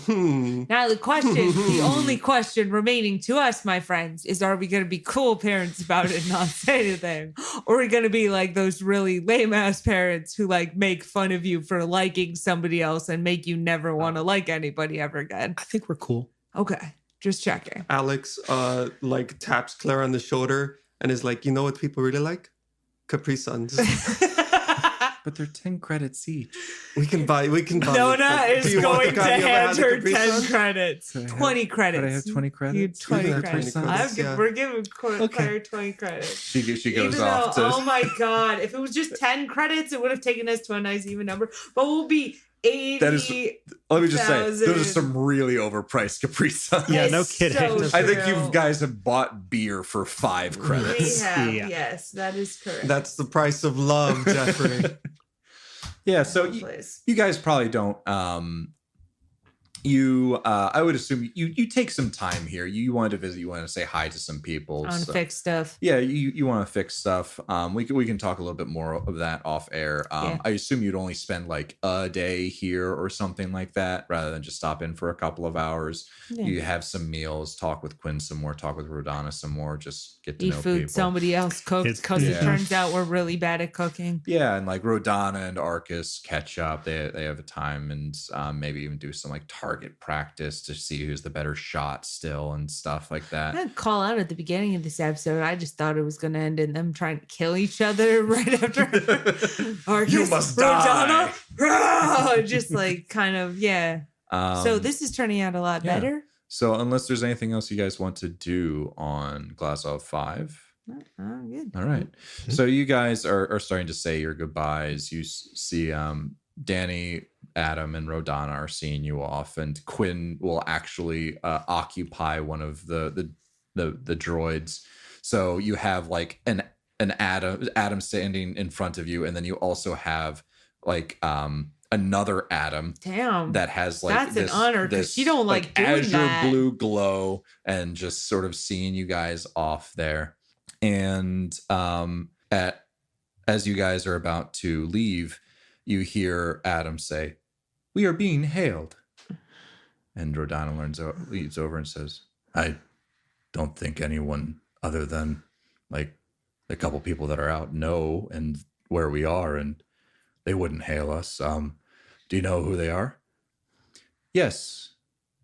Now the only question remaining to us, my friends, is: are we going to be cool parents about it and not say anything, or are we going to be like those really lame ass parents who like make fun of you for liking somebody else and make you never want to like anybody ever again? I think we're cool. Okay, just checking. Alex like taps Claire on the shoulder and is like, you know what people really like? Capri Suns. But they're 10 credits each. We can buy. Nona is going to hand her 10 credits. 20 credits. Could I have 20 credits? You 20 credits. We're giving Claire 20 credits. She goes off to... Oh my god. If it was just 10 credits, it would have taken us to a nice even number. But we'll be 80. Let me just say, those are some really overpriced Capri Suns. Yeah, no kidding. So I think you guys have bought beer for 5 credits. We have, yes, that is correct. That's the price of love, Jeffrey. Yeah, so you guys probably don't I would assume you take some time here. You wanted to visit. You want to say hi to some people. I want to fix stuff. Yeah, you want to fix stuff. We can talk a little bit more of that off air. Yeah. I assume you'd only spend like a day here or something like that, rather than just stop in for a couple of hours. Yeah. You have some meals, talk with Quinn some more, talk with Rhodana some more, just get to Eat know food people. somebody else cooks because it Yeah. turns out we're really bad at cooking. Yeah, and like Rhodana and Arcas catch up. They have a time and maybe even do some like target practice to see who's the better shot still and stuff like that. I didn't call out at the beginning of this episode. I just thought it was going to end in them trying to kill each other right after Arcas, You must die. Rhodana. Just like kind of, yeah. So this is turning out a lot yeah. better. So unless there's anything else you guys want to do on Glazov 5. Oh, good. All right. So you guys are starting to say your goodbyes. You see Danny, Adam, and Rhodana are seeing you off, and Quinn will actually occupy one of the droids. So you have like an Adam standing in front of you, and then you also have like another Adam. Damn. That has like that's an honor because you don't like doing azure that. blue glow, and just sort of seeing you guys off there. And as you guys are about to leave, you hear Adam say, "We are being hailed." And Rhodana leads over and says, "I don't think anyone other than like a couple people that are out know and where we are, and they wouldn't hail us. Do you know who they are?" "Yes.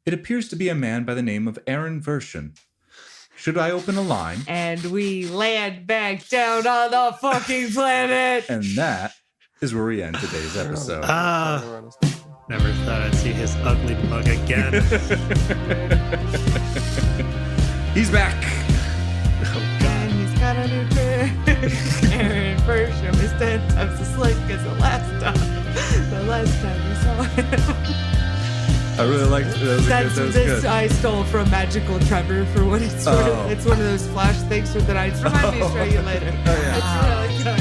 It appears to be a man by the name of Aaron Vershin. Should I open a line?" And we land back down on the fucking planet. And that is where we end today's episode. Never thought I'd see his ugly mug again. He's back. Oh, God. And he's got a new pair. Aaron Bersham is 10 times as slick as the last time we saw him. I really liked it. That was good. I stole from Magical Trevor for what it's worth. It's one of those flash things that I remind me to show you later. Oh, yeah. It's really good.